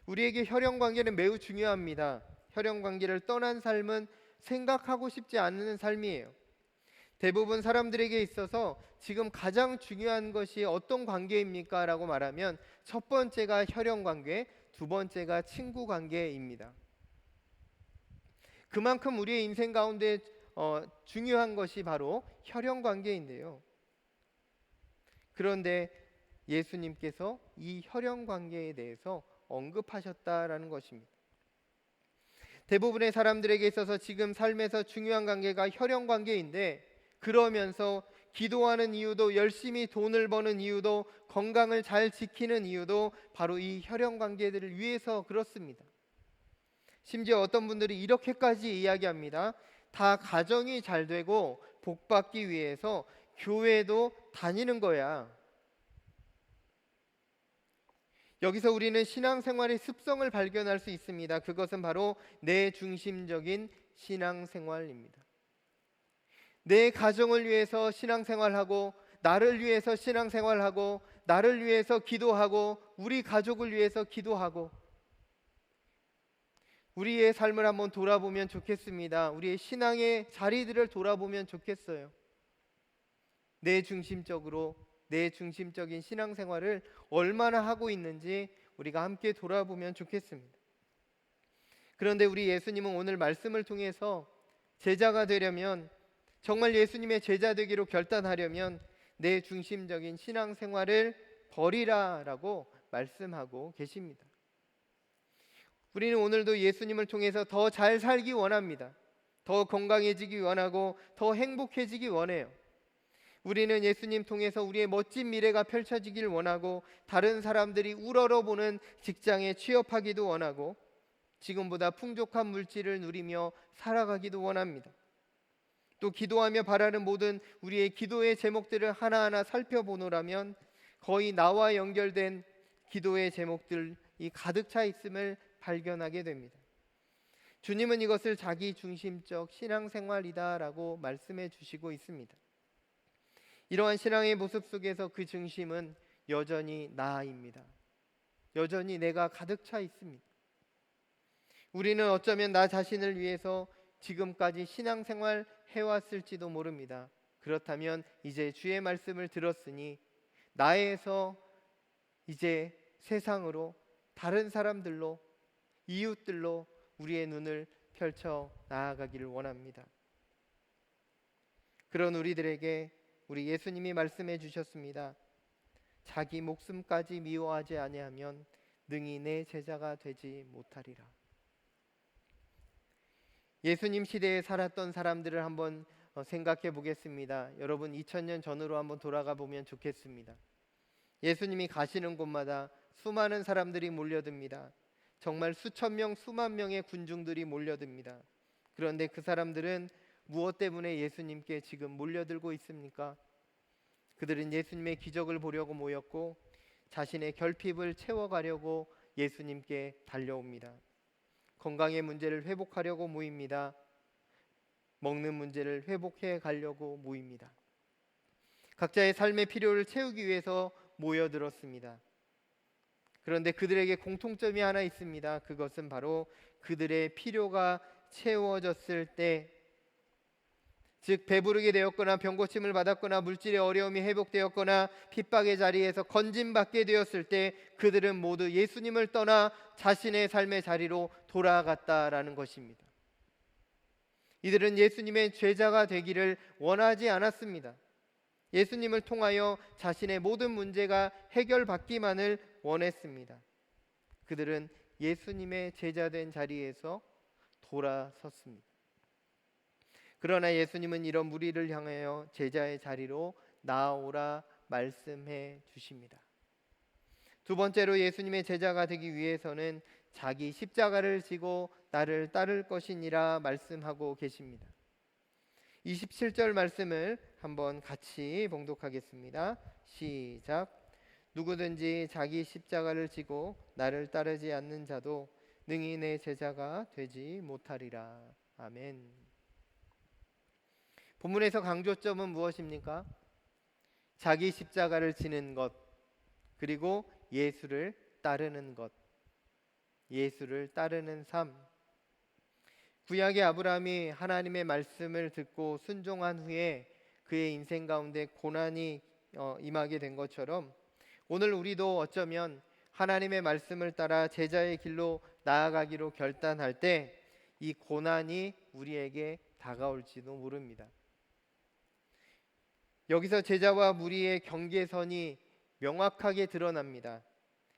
우리에게 혈연 관계는 매우 중요합니다. 혈연 관계를 떠난 삶은 생각하고 싶지 않는 삶이에요. 대부분 사람들에게 있어서 지금 가장 중요한 것이 어떤 관계입니까? 라고 말하면 첫 번째가 혈연 관계, 두 번째가 친구 관계입니다. 그만큼 우리의 인생 가운데 중요한 것이 바로 혈연 관계인데요. 그런데 예수님께서 이 혈연 관계에 대해서 언급하셨다라는 것입니다. 대부분의 사람들에게 있어서 지금 삶에서 중요한 관계가 혈연 관계인데, 그러면서 기도하는 이유도, 열심히 돈을 버는 이유도, 건강을 잘 지키는 이유도 바로 이 혈연 관계들을 위해서 그렇습니다. 심지어 어떤 분들이 이렇게까지 이야기합니다. 다 가정이 잘 되고 복 받기 위해서 교회도 다니는 거야. 여기서 우리는 신앙생활의 습성을 발견할 수 있습니다. 그것은 바로 내 중심적인 신앙생활입니다. 내 가정을 위해서 신앙생활하고, 나를 위해서 신앙생활하고, 나를 위해서 기도하고, 우리 가족을 위해서 기도하고, 우리의 삶을 한번 돌아보면 좋겠습니다. 우리의 신앙의 자리들을 돌아보면 좋겠어요. 내 중심적인 신앙생활을 얼마나 하고 있는지 우리가 함께 돌아보면 좋겠습니다. 그런데 우리 예수님은 오늘 말씀을 통해서 제자가 되려면 정말 예수님의 제자 되기로 결단하려면 내 중심적인 신앙생활을 버리라라고 말씀하고 계십니다. 우리는 오늘도 예수님을 통해서 더 잘 살기 원합니다. 더 건강해지기 원하고 더 행복해지기 원해요. 우리는 예수님 통해서 우리의 멋진 미래가 펼쳐지길 원하고 다른 사람들이 우러러보는 직장에 취업하기도 원하고 지금보다 풍족한 물질을 누리며 살아가기도 원합니다. 또 기도하며 바라는 모든 우리의 기도의 제목들을 하나하나 살펴보노라면 거의 나와 연결된 기도의 제목들이 가득 차 있음을 발견하게 됩니다. 주님은 이것을 자기 중심적 신앙생활이다라고 말씀해 주시고 있습니다. 이러한 신앙의 모습 속에서 그 중심은 여전히 나입니다. 여전히 내가 가득 차 있습니다. 우리는 어쩌면 나 자신을 위해서 지금까지 신앙생활 해왔을지도 모릅니다. 그렇다면 이제 주의 말씀을 들었으니 나에서 이제 세상으로, 다른 사람들로, 이웃들로 우리의 눈을 펼쳐 나아가기를 원합니다. 그런 우리들에게 우리 예수님이 말씀해 주셨습니다. 자기 목숨까지 미워하지 아니하면 능히 내 제자가 되지 못하리라. 예수님 시대에 살았던 사람들을 한번 생각해 보겠습니다. 여러분 2000년 전으로 한번 돌아가 보면 좋겠습니다. 예수님이 가시는 곳마다 수많은 사람들이 몰려듭니다. 정말 수천 명, 수만 명의 군중들이 몰려듭니다. 그런데 그 사람들은 무엇 때문에 예수님께 지금 몰려들고 있습니까? 그들은 예수님의 기적을 보려고 모였고 자신의 결핍을 채워가려고 예수님께 달려옵니다. 건강의 문제를 회복하려고 모입니다. 먹는 문제를 회복해 가려고 모입니다. 각자의 삶의 필요를 채우기 위해서 모여들었습니다. 그런데 그들에게 공통점이 하나 있습니다. 그것은 바로 그들의 필요가 채워졌을 때, 즉 배부르게 되었거나 병고침을 받았거나 물질의 어려움이 회복되었거나 핍박의 자리에서 건진받게 되었을 때 그들은 모두 예수님을 떠나 자신의 삶의 자리로 돌아갔다라는 것입니다. 이들은 예수님의 제자가 되기를 원하지 않았습니다. 예수님을 통하여 자신의 모든 문제가 해결받기만을 원했습니다. 그들은 예수님의 제자된 자리에서 돌아섰습니다. 그러나 예수님은 이런 무리를 향하여 제자의 자리로 나아오라 말씀해 주십니다. 두 번째로 예수님의 제자가 되기 위해서는 자기 십자가를 지고 나를 따를 것이니라 말씀하고 계십니다. 27절 말씀을 한번 같이 봉독하겠습니다. 시작. 누구든지 자기 십자가를 지고 나를 따르지 않는 자도 능히 내 제자가 되지 못하리라. 아멘. 본문에서 강조점은 무엇입니까? 자기 십자가를 지는 것, 그리고 예수를 따르는 것, 예수를 따르는 삶. 구약의 아브라함이 하나님의 말씀을 듣고 순종한 후에 그의 인생 가운데 고난이 임하게 된 것처럼 오늘 우리도 어쩌면 하나님의 말씀을 따라 제자의 길로 나아가기로 결단할 때 이 고난이 우리에게 다가올지도 모릅니다. 여기서 제자와 무리의 경계선이 명확하게 드러납니다.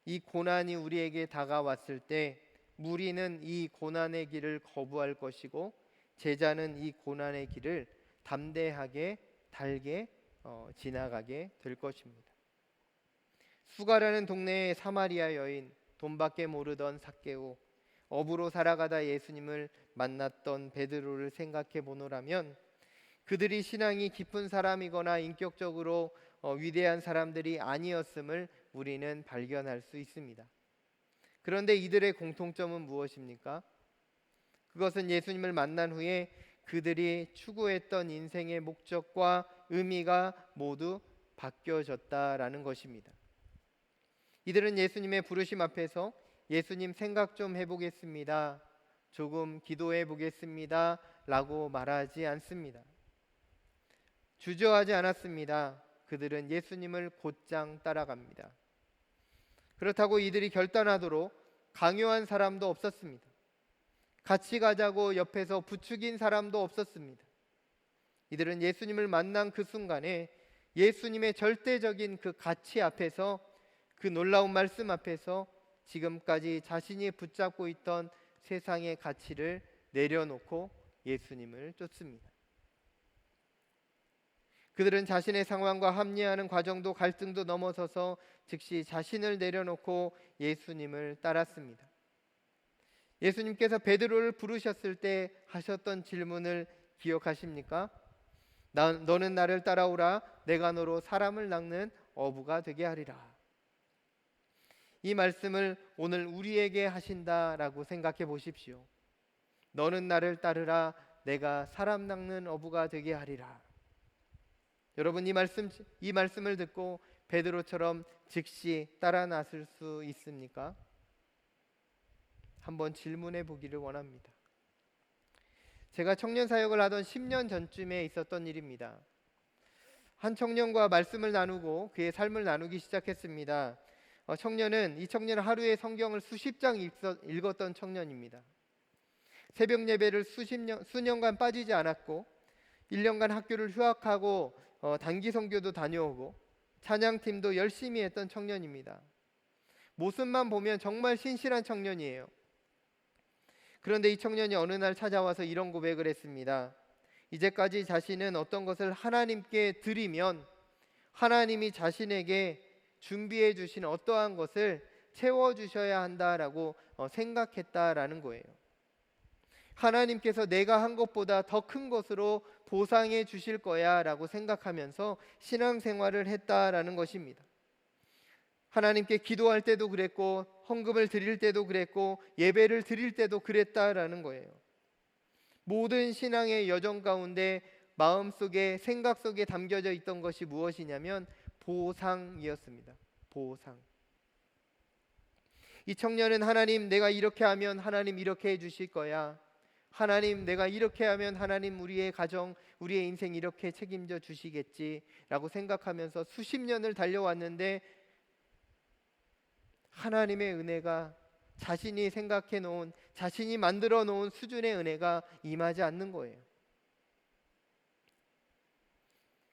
이 고난이 우리에게 다가왔을 때 무리는 이 고난의 길을 거부할 것이고 제자는 이 고난의 길을 담대하게 달게 지나가게 될 것입니다. 수가라는 동네의 사마리아 여인, 돈밖에 모르던 삭개오, 어부로 살아가다 예수님을 만났던 베드로를 생각해 보노라면 그들이 신앙이 깊은 사람이거나 인격적으로 위대한 사람들이 아니었음을 우리는 발견할 수 있습니다. 그런데 이들의 공통점은 무엇입니까? 그것은 예수님을 만난 후에 그들이 추구했던 인생의 목적과 의미가 모두 바뀌어졌다라는 것입니다. 이들은 예수님의 부르심 앞에서 예수님 생각 좀 해보겠습니다, 조금 기도해 보겠습니다 라고 말하지 않습니다. 주저하지 않았습니다. 그들은 예수님을 곧장 따라갑니다. 그렇다고 이들이 결단하도록 강요한 사람도 없었습니다. 같이 가자고 옆에서 부추긴 사람도 없었습니다. 이들은 예수님을 만난 그 순간에 예수님의 절대적인 그 가치 앞에서, 그 놀라운 말씀 앞에서 지금까지 자신이 붙잡고 있던 세상의 가치를 내려놓고 예수님을 쫓습니다. 그들은 자신의 상황과 합리화하는 과정도 갈등도 넘어서서 즉시 자신을 내려놓고 예수님을 따랐습니다. 예수님께서 베드로를 부르셨을 때 하셨던 질문을 기억하십니까? 너는 나를 따라오라. 내가 너로 사람을 낚는 어부가 되게 하리라. 이 말씀을 오늘 우리에게 하신다라고 생각해 보십시오. 너는 나를 따르라. 내가 사람 낚는 어부가 되게 하리라. 여러분, 이 말씀을 듣고 베드로처럼 즉시 따라 나설 수 있습니까? 한번 질문해 보기를 원합니다. 제가 청년 사역을 하던 10년 전쯤에 있었던 일입니다. 한 청년과 말씀을 나누고 그의 삶을 나누기 시작했습니다. 이 청년은 하루에 성경을 수십 장 읽었던 청년입니다. 새벽 예배를 수년간 빠지지 않았고 1년간 학교를 휴학하고 단기 선교도 다녀오고 찬양팀도 열심히 했던 청년입니다. 모습만 보면 정말 신실한 청년이에요. 그런데 이 청년이 어느 날 찾아와서 이런 고백을 했습니다. 이제까지 자신은 어떤 것을 하나님께 드리면 하나님이 자신에게 준비해 주신 어떠한 것을 채워주셔야 한다라고 생각했다라는 거예요. 하나님께서 내가 한 것보다 더 큰 것으로 보상해 주실 거야 라고 생각하면서 신앙생활을 했다라는 것입니다. 하나님께 기도할 때도 그랬고 헌금을 드릴 때도 그랬고 예배를 드릴 때도 그랬다라는 거예요. 모든 신앙의 여정 가운데 마음속에, 생각 속에 담겨져 있던 것이 무엇이냐면 보상이었습니다. 보상. 이 청년은 하나님, 내가 이렇게 하면 하나님 이렇게 해주실 거야. 하나님, 내가 이렇게 하면 하나님 우리의 가정, 우리의 인생 이렇게 책임져 주시겠지라고 생각하면서 수십 년을 달려왔는데 하나님의 은혜가, 자신이 생각해 놓은, 자신이 만들어 놓은 수준의 은혜가 임하지 않는 거예요.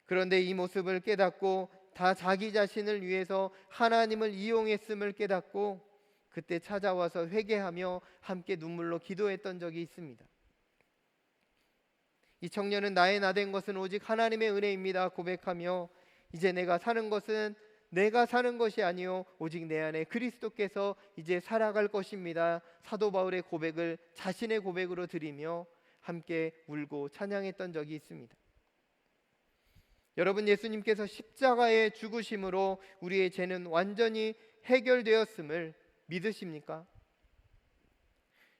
그런데 이 모습을 깨닫고 다 자기 자신을 위해서 하나님을 이용했음을 깨닫고 그때 찾아와서 회개하며 함께 눈물로 기도했던 적이 있습니다. 이 청년은 나의 나된 것은 오직 하나님의 은혜입니다 고백하며 이제 내가 사는 것은 내가 사는 것이 아니요 오직 내 안에 그리스도께서 이제 살아갈 것입니다. 사도 바울의 고백을 자신의 고백으로 드리며 함께 울고 찬양했던 적이 있습니다. 여러분, 예수님께서 십자가의 죽으심으로 우리의 죄는 완전히 해결되었음을 믿으십니까?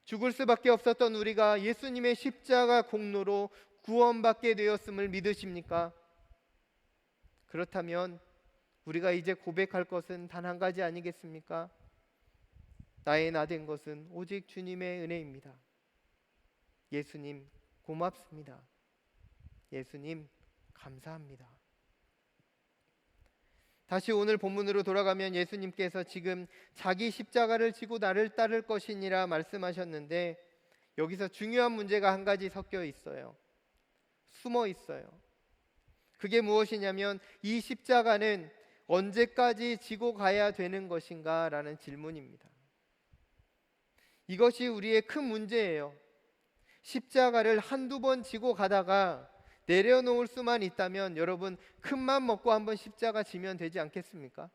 죽을 수밖에 없었던 우리가 예수님의 십자가 공로로 구원받게 되었음을 믿으십니까? 그렇다면 우리가 이제 고백할 것은 단 한 가지 아니겠습니까? 나의 나된 것은 오직 주님의 은혜입니다. 예수님 고맙습니다. 예수님 감사합니다. 다시 오늘 본문으로 돌아가면 예수님께서 지금 자기 십자가를 지고 나를 따를 것이니라 말씀하셨는데 여기서 중요한 문제가 한 가지 섞여 있어요. 숨어 있어요. 그게 무엇이냐면 이 십자가는 언제까지 지고 가야 되는 것인가 라는 질문입니다. 이것이 우리의 큰 문제예요. 십자가를 한두 번 지고 가다가 내려놓을 수만 있다면 여러분 큰맘 먹고 한번 십자가 지면 되지 않겠습니까?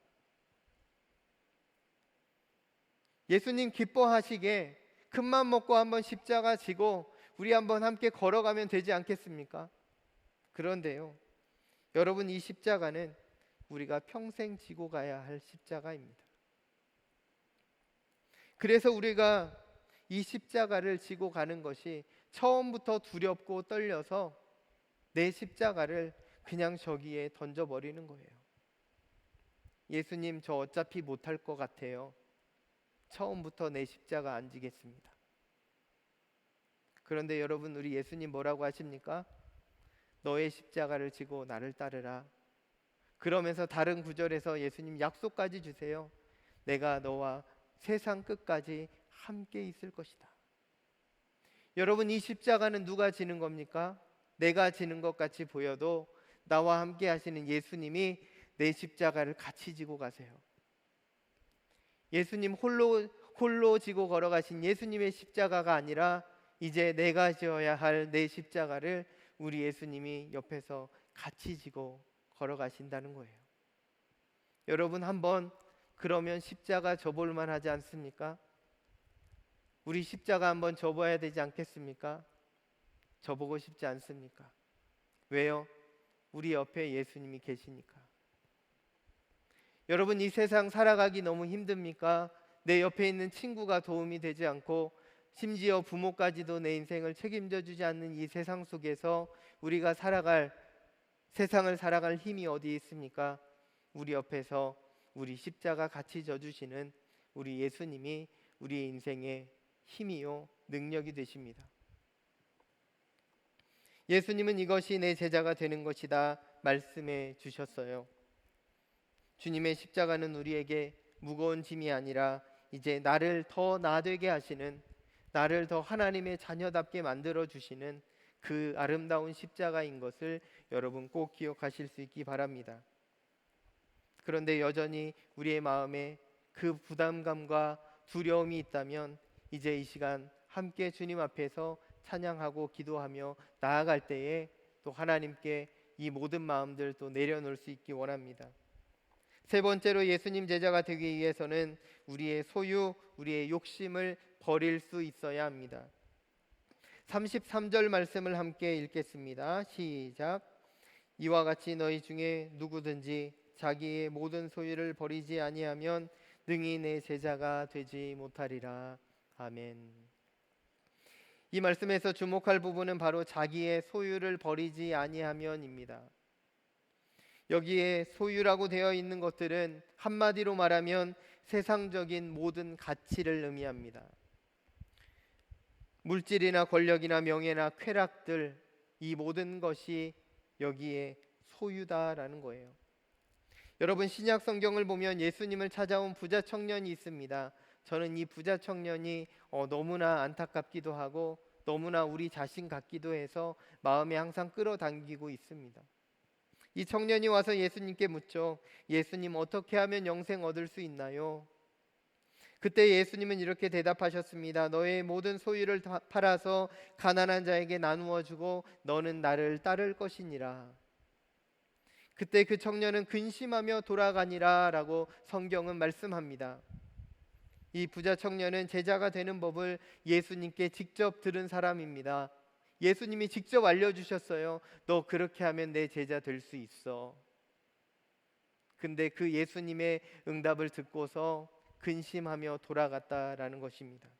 예수님 기뻐하시게 큰맘 먹고 한번 십자가 지고 우리 한번 함께 걸어가면 되지 않겠습니까? 그런데요, 여러분, 이 십자가는 우리가 평생 지고 가야 할 십자가입니다. 그래서 우리가 이 십자가를 지고 가는 것이 처음부터 두렵고 떨려서 내 십자가를 그냥 저기에 던져버리는 거예요. 예수님, 저 어차피 못할 것 같아요. 처음부터 내 십자가 안 지겠습니다. 그런데 여러분, 우리 예수님 뭐라고 하십니까? 너의 십자가를 지고 나를 따르라. 그러면서 다른 구절에서 예수님 약속까지 주세요. 내가 너와 세상 끝까지 함께 있을 것이다. 여러분, 이 십자가는 누가 지는 겁니까? 내가 지는 것 같이 보여도 나와 함께 하시는 예수님이 내 십자가를 같이 지고 가세요. 예수님 홀로 지고 걸어가신 예수님의 십자가가 아니라 이제 내가 지어야 할 내 십자가를 우리 예수님이 옆에서 같이 지고 걸어가신다는 거예요. 여러분, 한번 그러면 십자가 져볼 만하지 않습니까? 우리 십자가 한번 져봐야 되지 않겠습니까? 져보고 싶지 않습니까? 왜요? 우리 옆에 예수님이 계시니까. 여러분, 이 세상 살아가기 너무 힘듭니까? 내 옆에 있는 친구가 도움이 되지 않고 심지어 부모까지도 내 인생을 책임져 주지 않는 이 세상 속에서 우리가 세상을 살아갈 힘이 어디 있습니까? 우리 옆에서 우리 십자가 같이 져주시는 우리 예수님이 우리의 인생의 힘이요 능력이 되십니다. 예수님은 이것이 내 제자가 되는 것이다 말씀해 주셨어요. 주님의 십자가는 우리에게 무거운 짐이 아니라 이제 나를 더 나되게 하시는, 나를 더 하나님의 자녀답게 만들어 주시는 그 아름다운 십자가인 것을 여러분 꼭 기억하실 수 있기 바랍니다. 그런데 여전히 우리의 마음에 그 부담감과 두려움이 있다면 이제 이 시간 함께 주님 앞에서 찬양하고 기도하며 나아갈 때에 또 하나님께 이 모든 마음들 또 내려놓을 수 있기 원합니다. 세 번째로 예수님 제자가 되기 위해서는 우리의 소유, 우리의 욕심을 버릴 수 있어야 합니다. 33절 말씀을 함께 읽겠습니다. 시작. 이와 같이 너희 중에 누구든지 자기의 모든 소유를 버리지 아니하면 능히 내 제자가 되지 못하리라. 아멘. 이 말씀에서 주목할 부분은 바로 자기의 소유를 버리지 아니하면입니다. 여기에 소유라고 되어 있는 것들은 한마디로 말하면 세상적인 모든 가치를 의미합니다. 물질이나 권력이나 명예나 쾌락들, 이 모든 것이 여기에 소유다라는 거예요. 여러분, 신약 성경을 보면 예수님을 찾아온 부자 청년이 있습니다. 저는 이 부자 청년이 너무나 안타깝기도 하고 너무나 우리 자신 같기도 해서 마음에 항상 끌어당기고 있습니다. 이 청년이 와서 예수님께 묻죠. 예수님, 어떻게 하면 영생 얻을 수 있나요? 그때 예수님은 이렇게 대답하셨습니다. 너의 모든 소유를 팔아서 가난한 자에게 나누어 주고 너는 나를 따를 것이니라. 그때 그 청년은 근심하며 돌아가니라 라고 성경은 말씀합니다. 이 부자 청년은 제자가 되는 법을 예수님께 직접 들은 사람입니다. 예수님이 직접 알려주셨어요. 너 그렇게 하면 내 제자 될 수 있어. 근데 그 예수님의 응답을 듣고서 근심하며 돌아갔다라는 것입니다.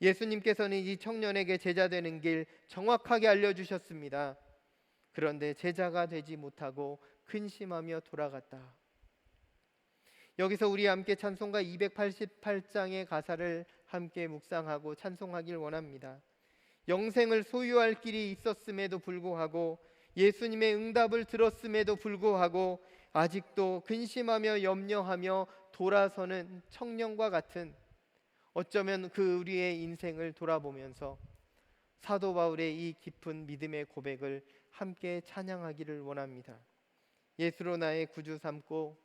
예수님께서는 이 청년에게 제자 되는 길 정확하게 알려주셨습니다. 그런데 제자가 되지 못하고 근심하며 돌아갔다. 여기서 우리 함께 찬송가 288장의 가사를 함께 묵상하고 찬송하길 원합니다. 영생을 소유할 길이 있었음에도 불구하고 예수님의 응답을 들었음에도 불구하고 아직도 근심하며 염려하며 돌아서는 청년과 같은, 어쩌면 그 우리의 인생을 돌아보면서 사도 바울의 이 깊은 믿음의 고백을 함께 찬양하기를 원합니다. 예수로 나의 구주 삼고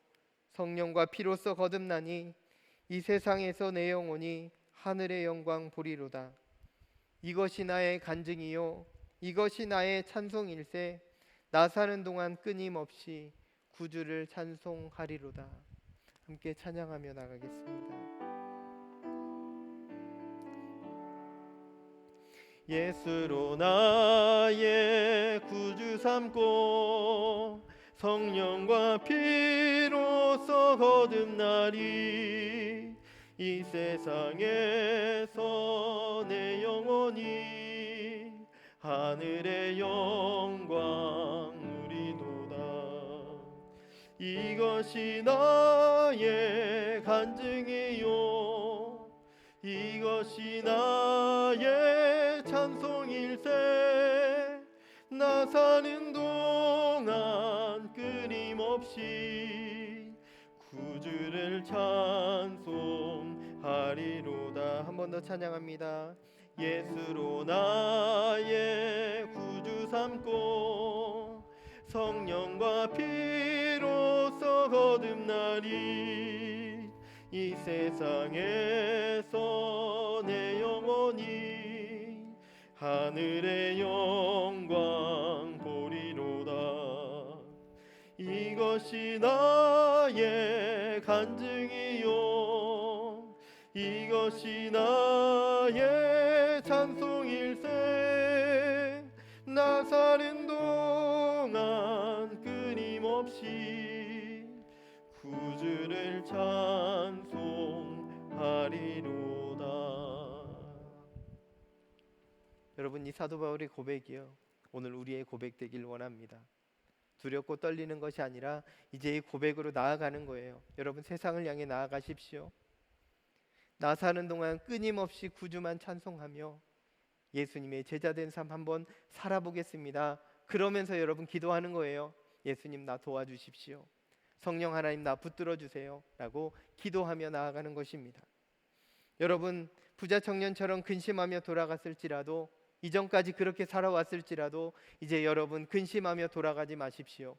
성령과 피로써 거듭나니 이 세상에서 내 영혼이 하늘의 영광 보리로다. 이것이 나의 간증이요 이것이 나의 찬송일세. 나 사는 동안 끊임없이 구주를 찬송하리로다. 함께 찬양하며 나가겠습니다. 예수로 나의 구주 삼고 성령과 피로써 거듭나리. 이 세상에서 내 영혼이 하늘의 영광 누리도다. 이것이 나의 간증이요 이것이 나의 찬송일세. 나 사는 동안 끊임없이 구주를 찬송하리로다. 한 번 더 찬양합니다. 예수로 나의 구주 삼고 성령과 피로써 거듭나리 이 세상에서 내 영혼이 하늘의 영광 보리로다. 이것이 나의 간증이요 이것이 나의 찬송일세. 나 사는 동안 끊임없이 구주를 찬송하리로다. 여러분, 이 사도 바울의 고백이요 오늘 우리의 고백 되길 원합니다. 두렵고 떨리는 것이 아니라 이제 이 고백으로 나아가는 거예요. 여러분, 세상을 향해 나아가십시오. 나 사는 동안 끊임없이 구주만 찬송하며 예수님의 제자된 삶 한번 살아보겠습니다. 그러면서 여러분 기도하는 거예요. 예수님, 나 도와주십시오. 성령 하나님, 나 붙들어 주세요 라고 기도하며 나아가는 것입니다. 여러분, 부자 청년처럼 근심하며 돌아갔을지라도, 이전까지 그렇게 살아왔을지라도 이제 여러분 근심하며 돌아가지 마십시오.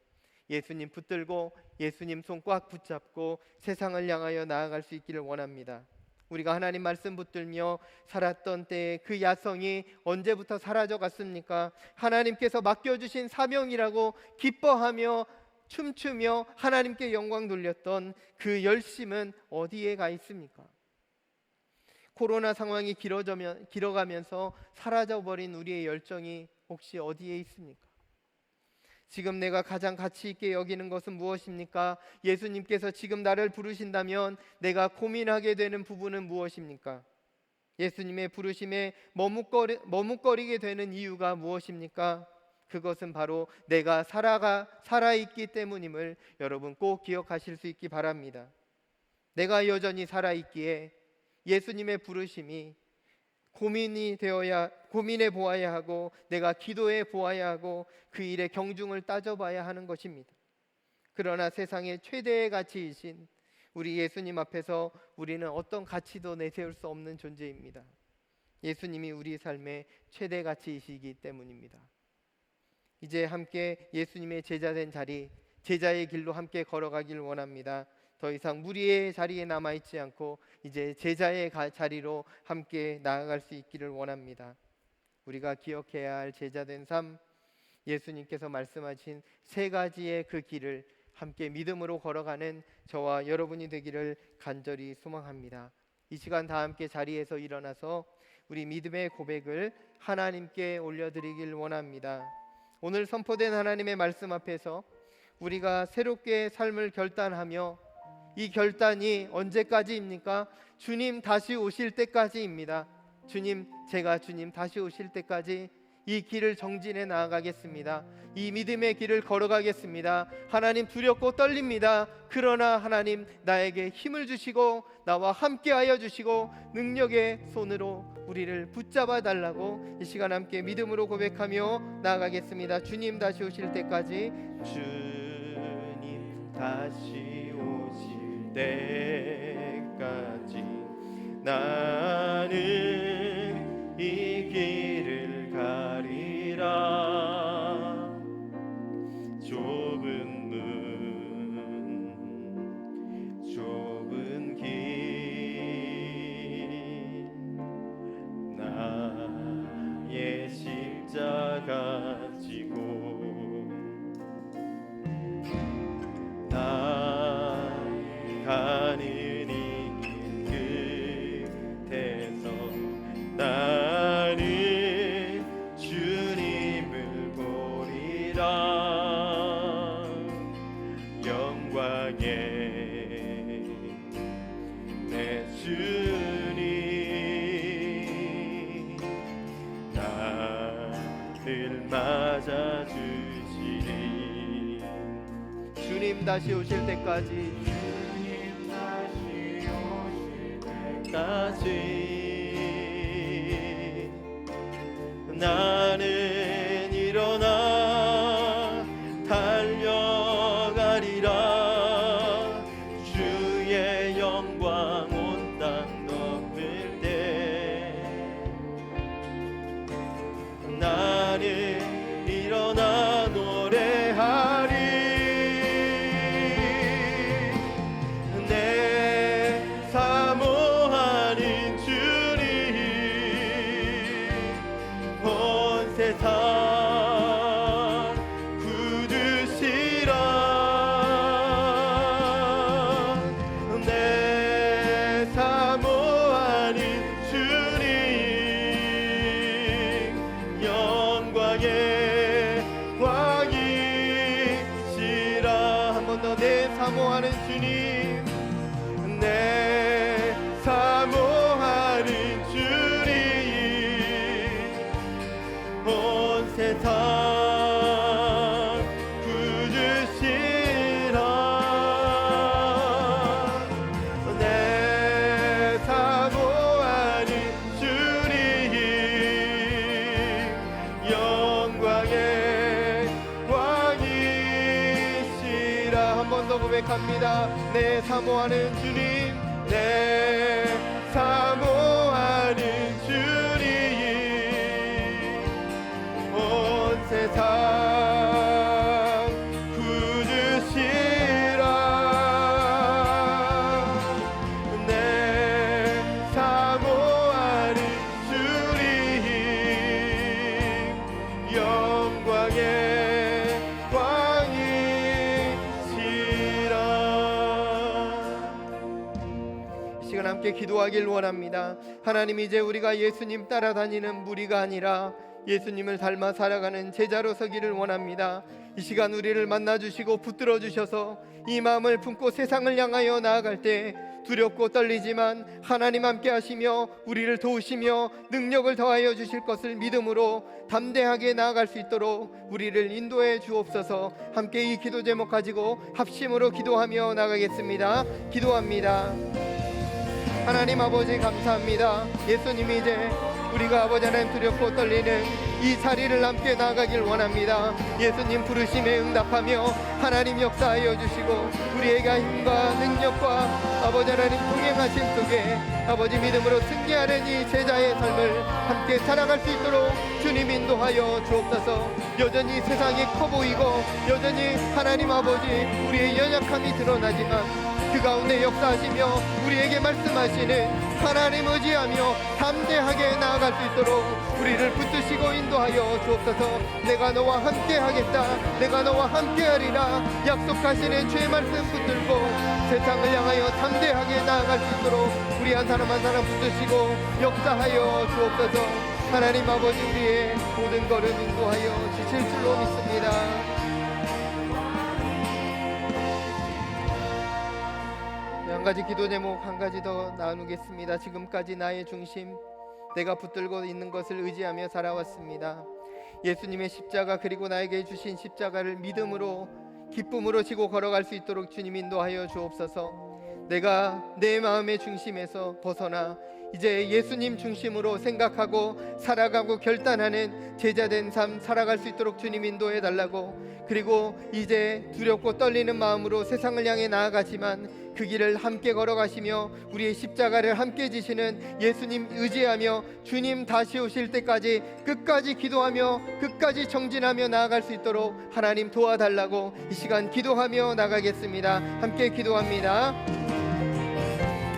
예수님 붙들고 예수님 손 꽉 붙잡고 세상을 향하여 나아갈 수 있기를 원합니다. 우리가 하나님 말씀 붙들며 살았던 때에 그 야성이 언제부터 사라져 갔습니까? 하나님께서 맡겨주신 사명이라고 기뻐하며 춤추며 하나님께 영광 돌렸던 그 열심은 어디에 가 있습니까? 코로나 상황이 길어가면서 사라져버린 우리의 열정이 혹시 어디에 있습니까? 지금 내가 가장 가치 있게 여기는 것은 무엇입니까? 예수님께서 지금 나를 부르신다면 내가 고민하게 되는 부분은 무엇입니까? 예수님의 부르심에 머뭇거리게 되는 이유가 무엇입니까? 그것은 바로 내가 살아있기 때문임을 여러분 꼭 기억하실 수 있기 바랍니다. 내가 여전히 살아있기에 예수님의 부르심이 고민해 보아야 하고 내가 기도해 보아야 하고 그 일의 경중을 따져봐야 하는 것입니다. 그러나 세상의 최대의 가치이신 우리 예수님 앞에서 우리는 어떤 가치도 내세울 수 없는 존재입니다. 예수님이 우리 삶의 최대 가치이시기 때문입니다. 이제 함께 예수님의 제자된 자리, 제자의 길로 함께 걸어가길 원합니다. 더 이상 무리의 자리에 남아있지 않고 이제 제자의 자리로 함께 나아갈 수 있기를 원합니다. 우리가 기억해야 할 제자된 삶, 예수님께서 말씀하신 세 가지의 그 길을 함께 믿음으로 걸어가는 저와 여러분이 되기를 간절히 소망합니다. 이 시간 다 함께 자리에서 일어나서 우리 믿음의 고백을 하나님께 올려드리길 원합니다. 오늘 선포된 하나님의 말씀 앞에서 우리가 새롭게 삶을 결단하며 이 결단이 언제까지입니까? 주님 다시 오실 때까지입니다. 제가 주님 다시 오실 때까지 이 길을 정진해 나아가겠습니다. 이 믿음의 길을 걸어가겠습니다. 하나님, 두렵고 떨립니다. 그러나 하나님, 나에게 힘을 주시고 나와 함께하여 주시고 능력의 손으로 우리를 붙잡아 달라고 이 시간 함께 믿음으로 고백하며 나아가겠습니다. 주님 다시 오실 때까지, 주님 다시 오실 때까지 나는 이 길을 가리라. 좁은 문, 좁은 길, 나의 십자가 지고 나 가는 이 길 끝에서 나는 주님을 보리라. 영광의 내 주님 나를 맞아주시리. 주님 다시 오실 때까지, 주님 다시 오실 때까지 나는 일어나 달려가리라. 주의 영광 온 땅 덮을 때 사모하는 주님, 내 사모하는 주님, 온 세상 구주시라. 내 사모하는 주님, 영광의 왕이시라. 한 번 더 고백합니다. 내 사모하는 주님, 내 사모하는 주님, 온 세상 구주시라. 내 사모하는 주님, 영광의 왕이시라. 이 시간 함께 기도하길 원합니다. 하나님, 이제 우리가 예수님 따라다니는 무리가 아니라 예수님을 닮아 살아가는 제자로 서기를 원합니다. 이 시간 우리를 만나주시고 붙들어 주셔서 이 마음을 품고 세상을 향하여 나아갈 때 두렵고 떨리지만 하나님 함께 하시며 우리를 도우시며 능력을 더하여 주실 것을 믿음으로 담대하게 나아갈 수 있도록 우리를 인도해 주옵소서. 함께 이 기도 제목 가지고 합심으로 기도하며 나가겠습니다. 기도합니다. 하나님 아버지, 감사합니다. 예수님이 이제 우리가 아버지 하나님 두렵고 떨리는 이 자리를 함께 나아가길 원합니다. 예수님 부르심에 응답하며 하나님 역사하여 주시고 우리에게 힘과 능력과 아버지 하나님 동행하심 속에 아버지 믿음으로 승리하는 이 제자의 삶을 함께 살아갈 수 있도록 주님 인도하여 주옵소서. 여전히 세상이 커 보이고 여전히 하나님 아버지 우리의 연약함이 드러나지만 그 가운데 역사하시며 우리에게 말씀하시는 하나님 의지하며 담대하게 나아갈 수 있도록 우리를 붙드시고 인도하여 주옵소서. 내가 너와 함께 하겠다, 내가 너와 함께 하리라 약속하시는 주의 말씀 붙들고 세상을 향하여 담대하게 나아갈 수 있도록 우리 한 사람 한 사람 붙드시고 역사하여 주옵소서. 하나님 아버지, 우리의 모든 걸음 인도하여 주실 줄로 믿습니다. 한 가지 기도 제목 한 가지 더 나누겠습니다. 지금까지 나의 중심, 내가 붙들고 있는 것을 의지하며 살아왔습니다. 예수님의 십자가 그리고 나에게 주신 십자가를 믿음으로 기쁨으로 지고 걸어갈 수 있도록 주님 인도하여 주옵소서. 내가 내 마음의 중심에서 벗어나 이제 예수님 중심으로 생각하고 살아가고 결단하는 제자된 삶 살아갈 수 있도록 주님 인도해 달라고, 그리고 이제 두렵고 떨리는 마음으로 세상을 향해 나아가지만 그 길을 함께 걸어가시며 우리의 십자가를 함께 지시는 예수님 의지하며 주님 다시 오실 때까지 끝까지 기도하며 끝까지 정진하며 나아갈 수 있도록 하나님 도와달라고 이 시간 기도하며 나가겠습니다. 함께 기도합니다.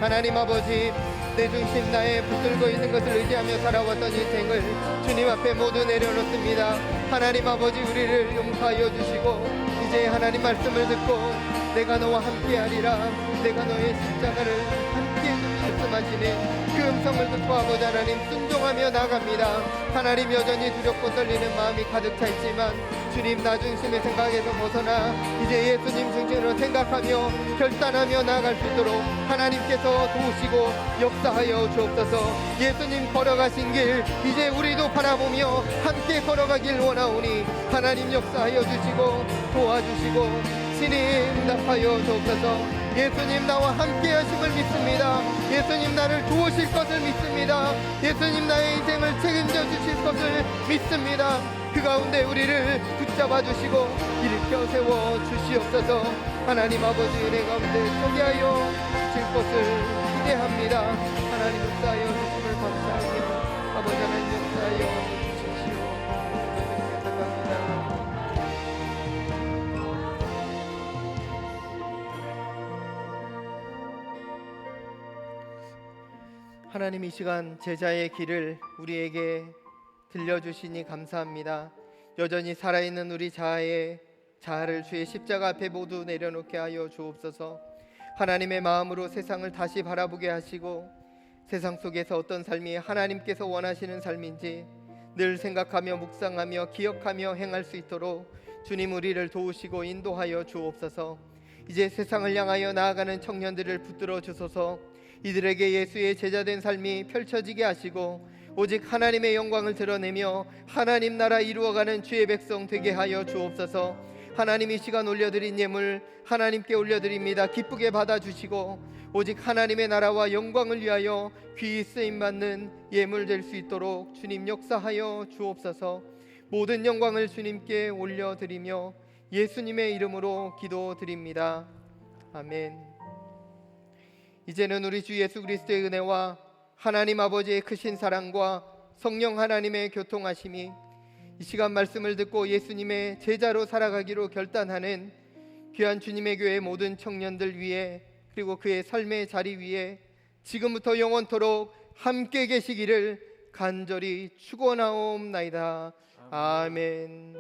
하나님 아버지, 내 중심 나의 붙들고 있는 것을 의지하며 살아왔던 인생을 주님 앞에 모두 내려놓습니다. 하나님 아버지, 우리를 용서하여 주시고 이제 하나님 말씀을 듣고 내가 너와 함께하리라, 내가 너의 십자가를 함께 말씀하시는 그 음성을 듣고 아버지 하나님 순종하며 나갑니다. 하나님, 여전히 두렵고 떨리는 마음이 가득 차 있지만 주님 나 중심의 생각에서 벗어나 이제 예수님 중심으로 생각하며 결단하며 나아갈 수 있도록 하나님께서 도우시고 역사하여 주옵소서. 예수님 걸어가신 길 이제 우리도 바라보며 함께 걸어가길 원하오니 하나님 역사하여 주시고 도와주시고 신이 응답하여 주옵소서. 예수님 나와 함께 하심을 믿습니다. 예수님 나를 도우실 것을 믿습니다. 예수님 나의 인생을 책임져 주실 것을 믿습니다. 그 가운데 우리를 붙잡아 주시고 일으켜 세워 주시옵소서. 하나님 아버지, 은혜 가운데 소개하여 주실 것을 기대합니다. 하나님 역사하여 주심을 감사하며 아버지 하나님 역사하여 주십시오. 감사합니다. 하나님, 이 시간 제자의 길을 우리에게 들려주시니 감사합니다. 여전히 살아있는 우리 자아를 주의 십자가 앞에 모두 내려놓게 하여 주옵소서. 하나님의 마음으로 세상을 다시 바라보게 하시고 세상 속에서 어떤 삶이 하나님께서 원하시는 삶인지 늘 생각하며 묵상하며 기억하며 행할 수 있도록 주님 우리를 도우시고 인도하여 주옵소서. 이제 세상을 향하여 나아가는 청년들을 붙들어 주소서. 이들에게 예수의 제자된 삶이 펼쳐지게 하시고 오직 하나님의 영광을 드러내며 하나님 나라 이루어가는 주의 백성 되게 하여 주옵소서. 하나님 이 시간 올려드린 예물 하나님께 올려드립니다. 기쁘게 받아주시고 오직 하나님의 나라와 영광을 위하여 귀히 쓰임받는 예물 될 수 있도록 주님 역사하여 주옵소서. 모든 영광을 주님께 올려드리며 예수님의 이름으로 기도드립니다. 아멘. 이제는 우리 주 예수 그리스도의 은혜와 하나님 아버지의 크신 사랑과 성령 하나님의 교통하심이 이 시간 말씀을 듣고 예수님의 제자로 살아가기로 결단하는 귀한 주님의 교회 모든 청년들 위에 그리고 그의 삶의 자리 위에 지금부터 영원토록 함께 계시기를 간절히 축원하옵나이다. 아멘.